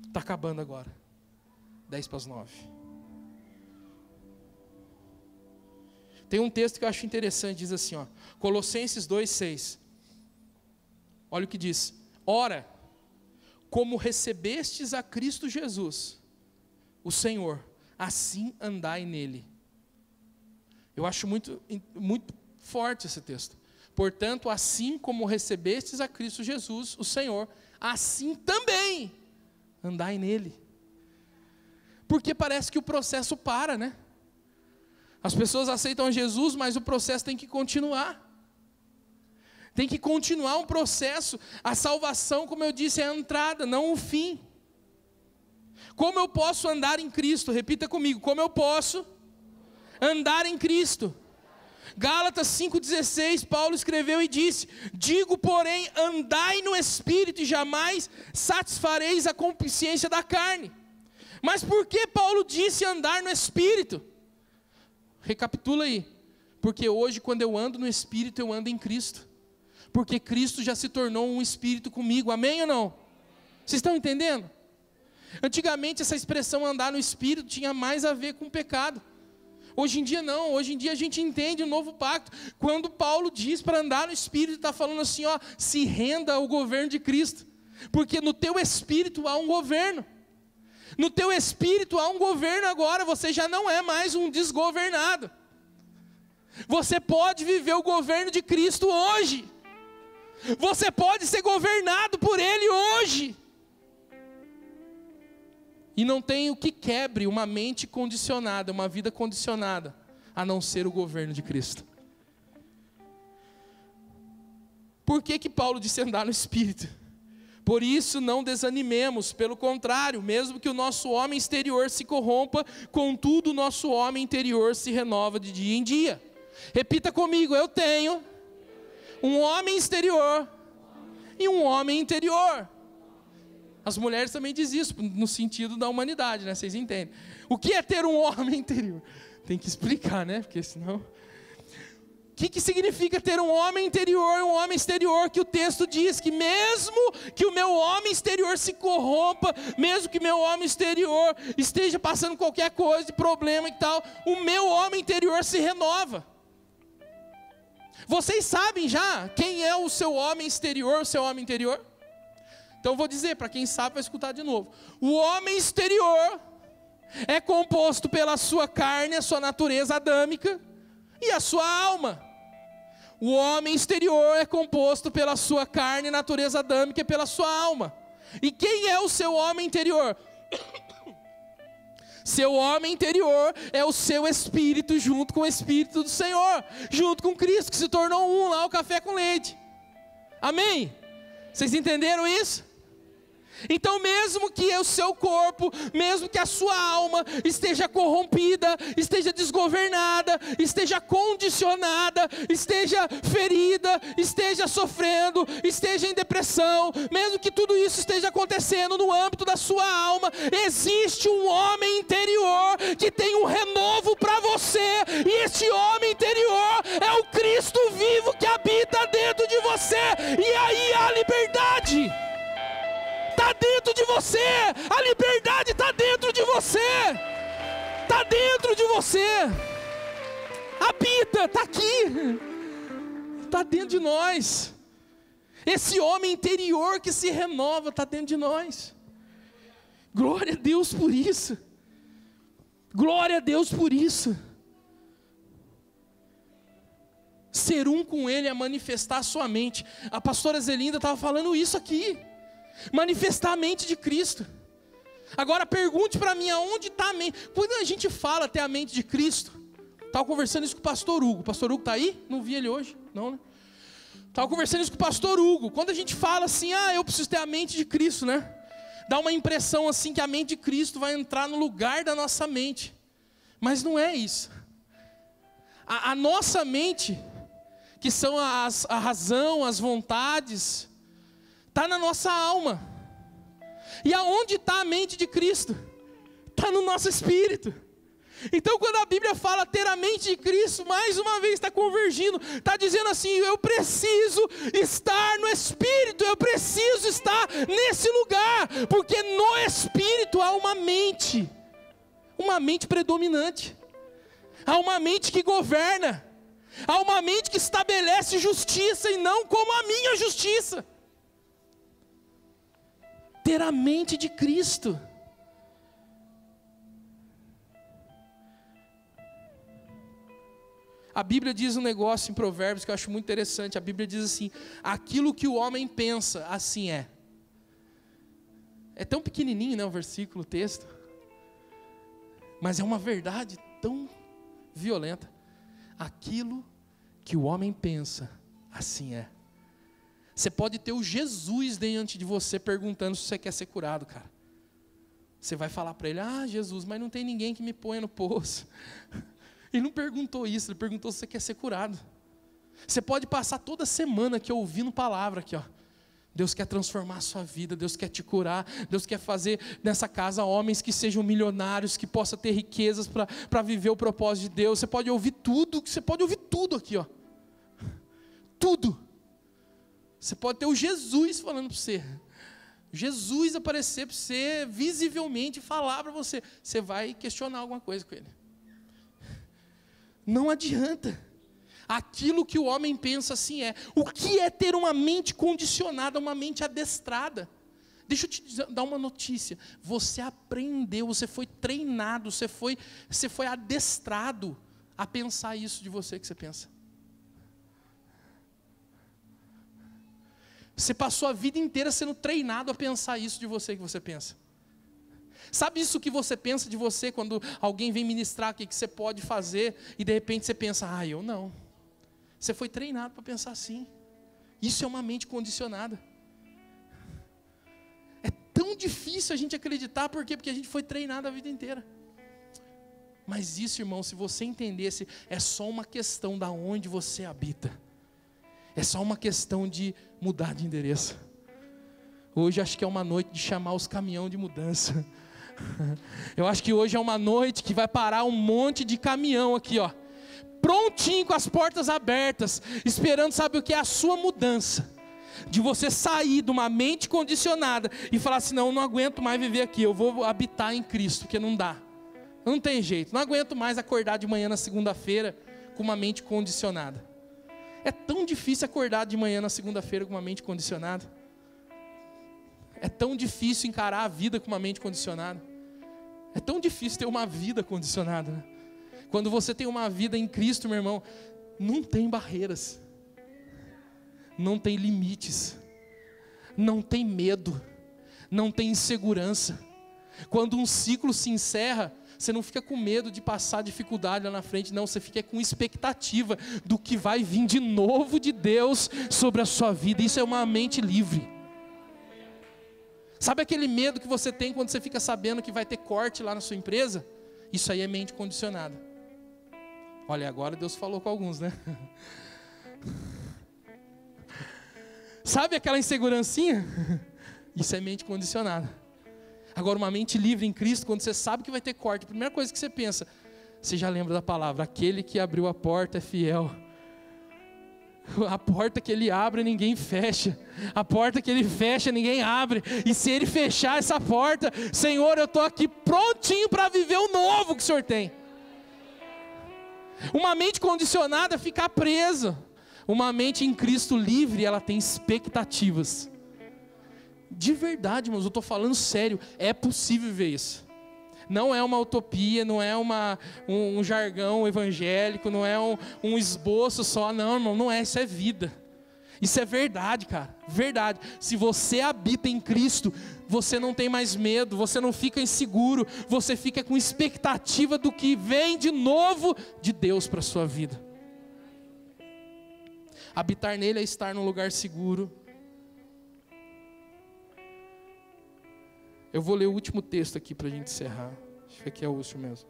Está acabando agora. 8:50. Tem um texto que eu acho interessante, diz assim, ó, Colossenses 2:6. Olha o que diz: ora, como recebestes a Cristo Jesus, o Senhor, assim andai nele. Eu acho muito forte esse texto. Portanto, assim como recebestes a Cristo Jesus, o Senhor, assim também andai nele. Porque parece que o processo para, né? As pessoas aceitam Jesus, mas o processo tem que continuar. Tem que continuar um processo. A salvação, como eu disse, é a entrada, não o fim. Como eu posso andar em Cristo? Repita comigo, como eu posso andar em Cristo? Gálatas 5:16, Paulo escreveu e disse: digo, porém, andai no Espírito e jamais satisfareis a concupiscência da carne. Mas por que Paulo disse andar no Espírito? Recapitula aí. Porque hoje, quando eu ando no Espírito, eu ando em Cristo. Porque Cristo já se tornou um Espírito comigo, amém ou não? Vocês estão entendendo? Antigamente essa expressão andar no Espírito tinha mais a ver com o pecado. Hoje em dia não, hoje em dia a gente entende o novo pacto. Quando Paulo diz para andar no Espírito, está falando assim, ó, se renda ao governo de Cristo. Porque no teu Espírito há um governo. No teu Espírito há um governo agora, você já não é mais um desgovernado. Você pode viver o governo de Cristo hoje. Você pode ser governado por Ele hoje. E não tem o que quebre uma mente condicionada, uma vida condicionada, a não ser o governo de Cristo. Por que Paulo disse andar no Espírito? Por isso não desanimemos, pelo contrário, mesmo que o nosso homem exterior se corrompa, contudo o nosso homem interior se renova de dia em dia. Repita comigo, eu tenho um homem exterior e um homem interior. As mulheres também dizem isso, no sentido da humanidade, né? Vocês entendem. O que é ter um homem interior? Tem que explicar, né? Porque senão... O que significa ter um homem interior e um homem exterior? Que o texto diz que mesmo que o meu homem exterior se corrompa, mesmo que meu homem exterior esteja passando qualquer coisa de problema e tal, o meu homem interior se renova. Vocês sabem já quem é o seu homem exterior, o seu homem interior? Então eu vou dizer, para quem sabe vai escutar de novo. O homem exterior é composto pela sua carne, a sua natureza adâmica e a sua alma. O homem exterior é composto pela sua carne, natureza adâmica e pela sua alma. E quem é o seu homem interior? Seu homem interior é o seu espírito junto com o Espírito do Senhor, junto com Cristo, que se tornou um lá, o café com leite. Amém? Vocês entenderam isso? Então mesmo que o seu corpo, mesmo que a sua alma esteja corrompida, esteja desgovernada, esteja condicionada, esteja ferida, esteja sofrendo, esteja em depressão, mesmo que tudo isso esteja acontecendo no âmbito da sua alma, existe um homem interior que tem um renovo para você, e este homem interior é o Cristo vivo que habita dentro de você, e aí há liberdade. Está dentro de você, a liberdade está dentro de você, está dentro de você, habita, está aqui, está dentro de nós. Esse homem interior que se renova está dentro de nós. Glória a Deus por isso, glória a Deus por isso. Ser um com Ele é manifestar a sua mente. A pastora Zelinda estava falando isso aqui. Manifestar a mente de Cristo. Agora pergunte para mim, aonde está a mente? Quando a gente fala ter a mente de Cristo, estava conversando isso com o pastor Hugo. O pastor Hugo está aí? Não vi ele hoje, não, né? Estava conversando isso com o pastor Hugo. Quando a gente fala assim, eu preciso ter a mente de Cristo, né? Dá uma impressão assim que a mente de Cristo vai entrar no lugar da nossa mente. Mas não é isso. A nossa mente, que são a razão, as vontades, está na nossa alma. E aonde está a mente de Cristo? Está no nosso espírito. Então quando a Bíblia fala ter a mente de Cristo, mais uma vez está convergindo, está dizendo assim, eu preciso estar no Espírito, eu preciso estar nesse lugar, porque no Espírito há uma mente predominante, há uma mente que governa, há uma mente que estabelece justiça e não como a minha justiça. Ter a mente de Cristo. A Bíblia diz um negócio em Provérbios que eu acho muito interessante. A Bíblia diz assim: aquilo que o homem pensa, assim é. É tão pequenininho, né, o versículo, o texto. Mas é uma verdade tão violenta. Aquilo que o homem pensa, assim é. Você pode ter o Jesus diante de você perguntando se você quer ser curado, cara. Você vai falar para ele: ah, Jesus, mas não tem ninguém que me ponha no poço. Ele não perguntou isso, ele perguntou se você quer ser curado. Você pode passar toda semana aqui ouvindo palavra aqui, ó. Deus quer transformar a sua vida, Deus quer te curar, Deus quer fazer nessa casa homens que sejam milionários, que possam ter riquezas para viver o propósito de Deus. Você pode ouvir tudo aqui, ó. Tudo. Você pode ter o Jesus falando para você. Jesus aparecer para você visivelmente, falar para você. Você vai questionar alguma coisa com ele. Não adianta. Aquilo que o homem pensa, assim é. O que é ter uma mente condicionada, uma mente adestrada? Deixa eu te dar uma notícia. Você aprendeu, você foi treinado, você foi adestrado a pensar isso de você que você pensa. Você passou a vida inteira sendo treinado a pensar isso de você que você pensa. Sabe isso que você pensa de você quando alguém vem ministrar o que você pode fazer e de repente você pensa: ah, eu não. Você foi treinado para pensar assim. Isso é uma mente condicionada. É tão difícil a gente acreditar, por quê? Porque a gente foi treinado a vida inteira. Mas isso, irmão, se você entendesse, é só uma questão de onde você habita. É só uma questão de mudar de endereço. Hoje acho que é uma noite de chamar os caminhões de mudança. Eu acho que hoje é uma noite que vai parar um monte de caminhão aqui, ó, prontinho, com as portas abertas, esperando, sabe o que é? A sua mudança. De você sair de uma mente condicionada e falar assim: não aguento mais viver aqui, eu vou habitar em Cristo, porque não dá. Não tem jeito, não aguento mais acordar de manhã na segunda-feira com uma mente condicionada. É tão difícil acordar de manhã na segunda-feira com uma mente condicionada. É tão difícil encarar a vida com uma mente condicionada. É tão difícil ter uma vida condicionada, né? Quando você tem uma vida em Cristo, meu irmão, não tem barreiras, não tem limites, não tem medo, não tem insegurança. Quando um ciclo se encerra, você não fica com medo de passar dificuldade lá na frente, não, você fica com expectativa do que vai vir de novo de Deus sobre a sua vida. Isso é uma mente livre. Sabe aquele medo que você tem quando você fica sabendo que vai ter corte lá na sua empresa? Isso aí é mente condicionada. Olha, agora Deus falou com alguns, né? Sabe aquela insegurancinha? Isso é mente condicionada. Agora, uma mente livre em Cristo, quando você sabe que vai ter corte, a primeira coisa que você pensa, você já lembra da palavra: aquele que abriu a porta é fiel. A porta que ele abre, ninguém fecha. A porta que ele fecha, ninguém abre. E se ele fechar essa porta, Senhor, eu estou aqui prontinho para viver o novo que o Senhor tem. Uma mente condicionada fica presa. Uma mente em Cristo livre, ela tem expectativas. De verdade, irmãos, eu estou falando sério. É possível ver isso. Não é uma utopia, não é um jargão evangélico, não é um esboço só. Não, irmão, não é. Isso é vida. Isso é verdade, cara. Verdade. Se você habita em Cristo, você não tem mais medo, você não fica inseguro, você fica com expectativa do que vem de novo de Deus para a sua vida. Habitar nele é estar num lugar seguro. Eu vou ler o último texto aqui para a gente encerrar. Acho que aqui é o último mesmo.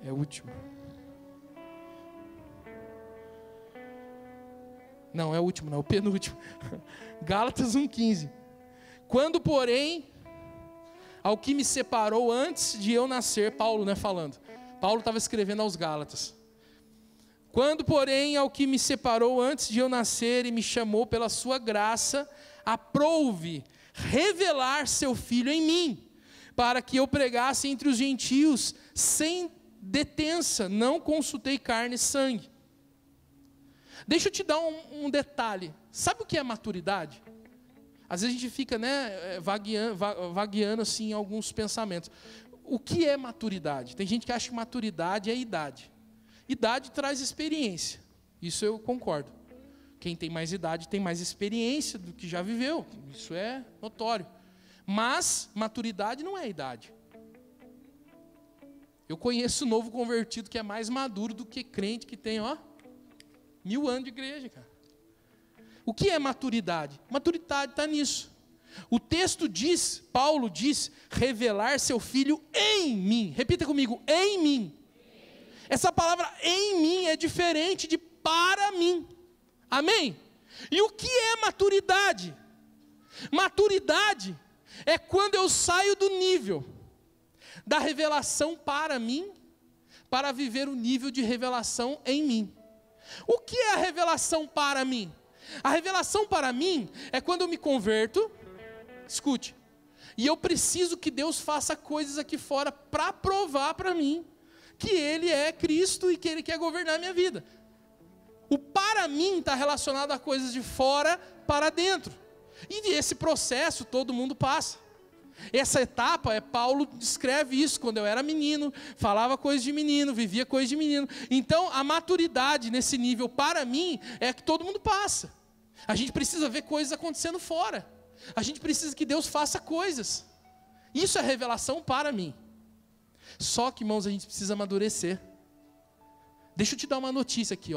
É o último. Não, é o último, não, é o penúltimo. Gálatas 1,15. Quando, porém, ao que me separou antes de eu nascer, Paulo, né, falando. Paulo estava escrevendo aos Gálatas. Quando, porém, ao que me separou antes de eu nascer e me chamou pela sua graça, aprouve revelar seu Filho em mim, para que eu pregasse entre os gentios sem detença, não consultei carne e sangue. Deixa eu te dar um detalhe. Sabe o que é maturidade? Às vezes a gente fica, né, vagueando assim, em alguns pensamentos. O que é maturidade? Tem gente que acha que maturidade é idade. Idade traz experiência. Isso eu concordo. Quem tem mais idade tem mais experiência do que já viveu. Isso é notório. Mas maturidade não é idade. Eu conheço novo convertido que é mais maduro do que crente que tem, 1000 anos de igreja, cara. O que é maturidade? Maturidade está nisso. O texto diz, Paulo diz, revelar seu Filho em mim. Repita comigo, em mim. Essa palavra em mim é diferente de para mim. Amém? E o que é maturidade? Maturidade é quando eu saio do nível da revelação para mim, para viver o nível de revelação em mim. O que é a revelação para mim? A revelação para mim é quando eu me converto, escute, e eu preciso que Deus faça coisas aqui fora para provar para mim que Ele é Cristo e que Ele quer governar a minha vida. O para mim está relacionado a coisas de fora para dentro. E esse processo todo mundo passa. Essa etapa, Paulo descreve isso, quando eu era menino, falava coisas de menino, vivia coisas de menino. Então, a maturidade nesse nível, para mim, é que todo mundo passa. A gente precisa ver coisas acontecendo fora. A gente precisa que Deus faça coisas. Isso é revelação para mim. Só que, irmãos, a gente precisa amadurecer. Deixa eu te dar uma notícia aqui,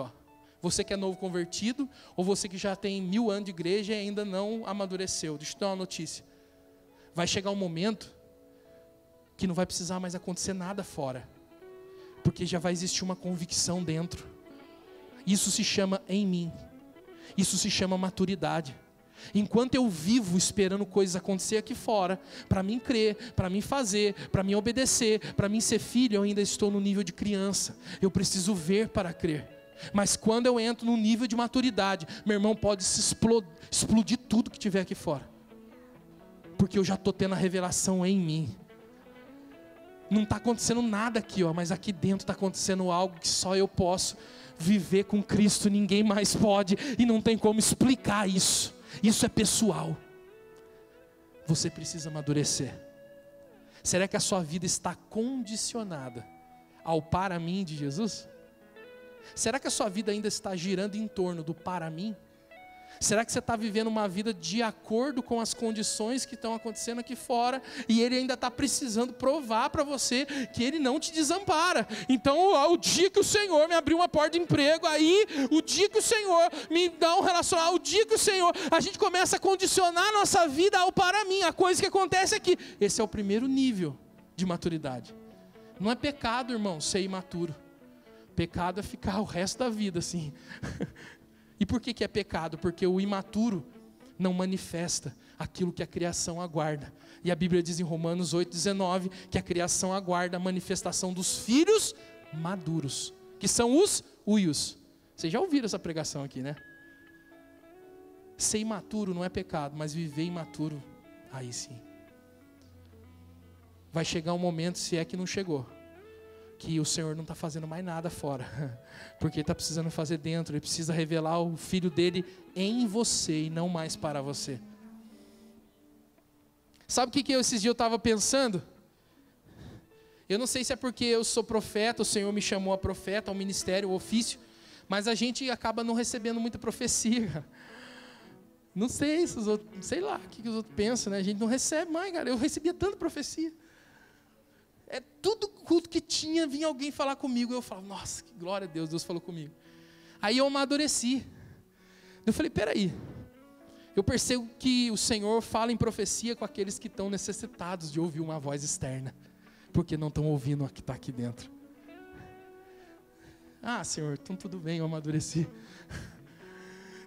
Você que é novo convertido, ou você que já tem 1000 anos de igreja e ainda não amadureceu. Deixa eu te dar uma notícia. Vai chegar um momento que não vai precisar mais acontecer nada fora, porque já vai existir uma convicção dentro. Isso se chama em mim. Isso se chama maturidade. Enquanto eu vivo esperando coisas acontecer aqui fora, para mim crer, para mim fazer, para mim obedecer, para mim ser filho, eu ainda estou no nível de criança. Eu preciso ver para crer. Mas quando eu entro no nível de maturidade, meu irmão, pode se explodir tudo que tiver aqui fora. Porque eu já estou tendo a revelação em mim. Não está acontecendo nada aqui, mas aqui dentro está acontecendo algo que só eu posso viver com Cristo, ninguém mais pode, e não tem como explicar isso. Isso é pessoal. Você precisa amadurecer. Será que a sua vida está condicionada ao para mim de Jesus? Será que a sua vida ainda está girando em torno do para mim? Será que você está vivendo uma vida de acordo com as condições que estão acontecendo aqui fora, e Ele ainda está precisando provar para você que Ele não te desampara? Então, o dia que o Senhor me abriu uma porta de emprego, aí o dia que o Senhor me dá um relacionamento, o dia que o Senhor, a gente começa a condicionar a nossa vida ao para mim, a coisa que acontece aqui. Esse é o primeiro nível de maturidade. Não é pecado, irmão, ser imaturo. Pecado é ficar o resto da vida assim. E por que é pecado? Porque o imaturo não manifesta aquilo que a criação aguarda. E a Bíblia diz em Romanos 8,19 que a criação aguarda a manifestação dos filhos maduros, que são os uios. Vocês já ouviram essa pregação aqui, né? Ser imaturo não é pecado, mas viver imaturo, aí sim. Vai chegar um momento, se é que não chegou, que o Senhor não está fazendo mais nada fora, porque Ele está precisando fazer dentro. Ele precisa revelar o Filho dele em você e não mais para você. Sabe o que esses dias eu estava pensando? Eu não sei se é porque eu sou profeta, o Senhor me chamou a profeta, ao ministério, ao ofício, mas a gente acaba não recebendo muita profecia. Não sei se os outros, sei lá o que os outros pensam, né? A gente não recebe mais, cara. Eu recebia tanta profecia. Tudo culto que tinha, vinha alguém falar comigo. Eu falava, nossa, que glória a Deus, Deus falou comigo. Aí eu amadureci. Eu falei, peraí. Eu percebo que o Senhor fala em profecia com aqueles que estão necessitados de ouvir uma voz externa, porque não estão ouvindo a que está aqui dentro. Ah, Senhor, então tudo bem, eu amadureci.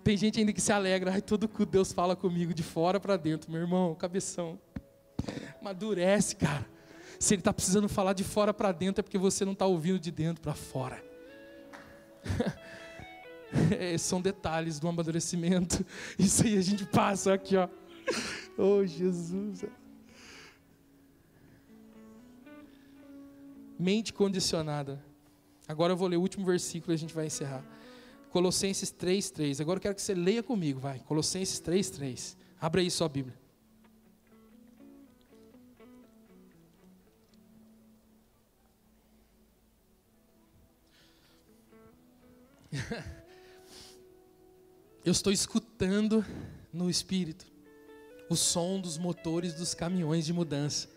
Tem gente ainda que se alegra, ai, todo culto Deus fala comigo de fora para dentro. Meu irmão, cabeção, amadurece, cara. Se Ele está precisando falar de fora para dentro, é porque você não está ouvindo de dentro para fora. São detalhes do amadurecimento. Isso aí a gente passa aqui, ó. Oh, Jesus. Mente condicionada. Agora eu vou ler o último versículo e a gente vai encerrar. Colossenses 3:3. Agora eu quero que você leia comigo, vai. Colossenses 3:3. Abra aí sua Bíblia. Eu estou escutando no Espírito o som dos motores dos caminhões de mudança.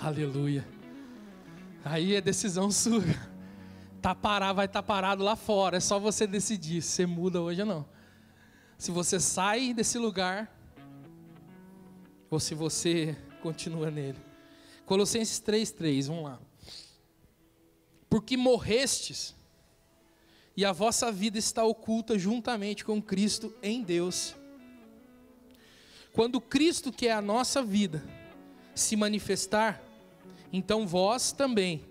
Aleluia. Aí é decisão sua. Vai estar parado lá fora. É só você decidir se você muda hoje ou não. Se você sai desse lugar ou se você continua nele. Colossenses 3:3, vamos lá. Porque morrestes e a vossa vida está oculta juntamente com Cristo em Deus. Quando Cristo, que é a nossa vida, se manifestar, então vós também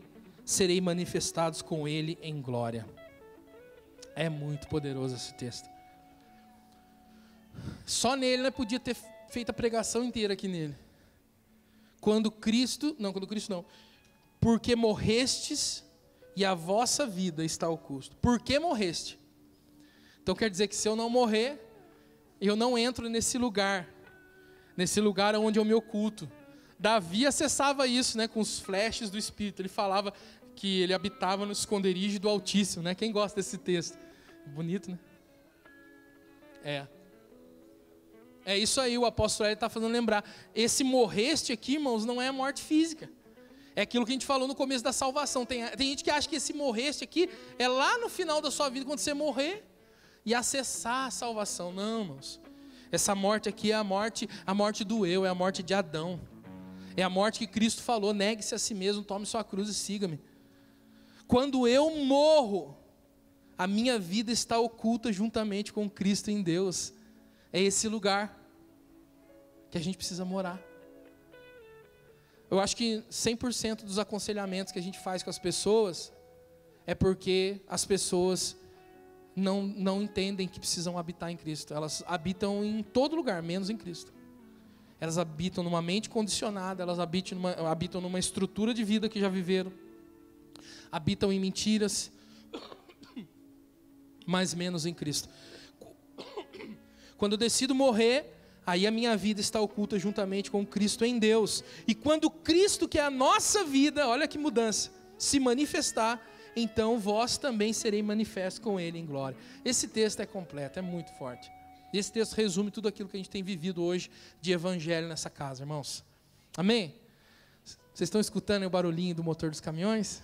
serei manifestados com Ele em glória. É muito poderoso esse texto. Só nele, podia ter feito a pregação inteira aqui nele. Quando Cristo não. Porque morrestes e a vossa vida está ao custo. Por que morreste? Então quer dizer que se eu não morrer, eu não entro nesse lugar onde eu me oculto. Davi acessava isso, né, com os flashes do Espírito. Ele falava que ele habitava no esconderijo do Altíssimo, né? Quem gosta desse texto? Bonito, né? É isso aí, o apóstolo está fazendo lembrar. Esse morreste aqui, irmãos, não é a morte física. É aquilo que a gente falou no começo da salvação. Tem gente que acha que esse morreste aqui é lá no final da sua vida, quando você morrer e acessar a salvação. Não, irmãos. Essa morte aqui é a morte do eu, é a morte de Adão. É a morte que Cristo falou: negue-se a si mesmo, tome sua cruz e siga-me. Quando eu morro, a minha vida está oculta juntamente com Cristo em Deus. É esse lugar que a gente precisa morar. Eu acho que 100% dos aconselhamentos que a gente faz com as pessoas é porque as pessoas não entendem que precisam habitar em Cristo. Elas habitam em todo lugar, menos em Cristo. Elas habitam numa mente condicionada, elas habitam numa estrutura de vida que já viveram, habitam em mentiras, mas menos em Cristo. Quando eu decido morrer, aí a minha vida está oculta juntamente com Cristo em Deus. E quando Cristo, que é a nossa vida, olha que mudança, se manifestar, então vós também sereis manifestos com Ele em glória. Esse texto é completo, é muito forte. Esse texto resume tudo aquilo que a gente tem vivido hoje de evangelho nessa casa, irmãos. Amém? Vocês estão escutando o barulhinho do motor dos caminhões?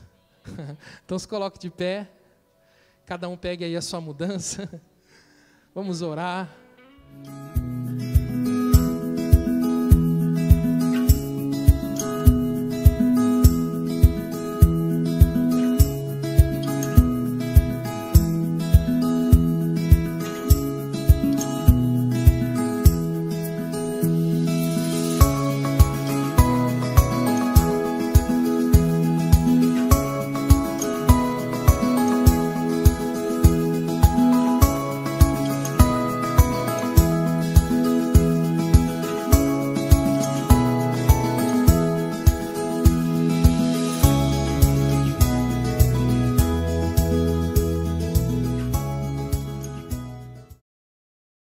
Então se coloque de pé. Cada um pegue aí a sua mudança. Vamos orar.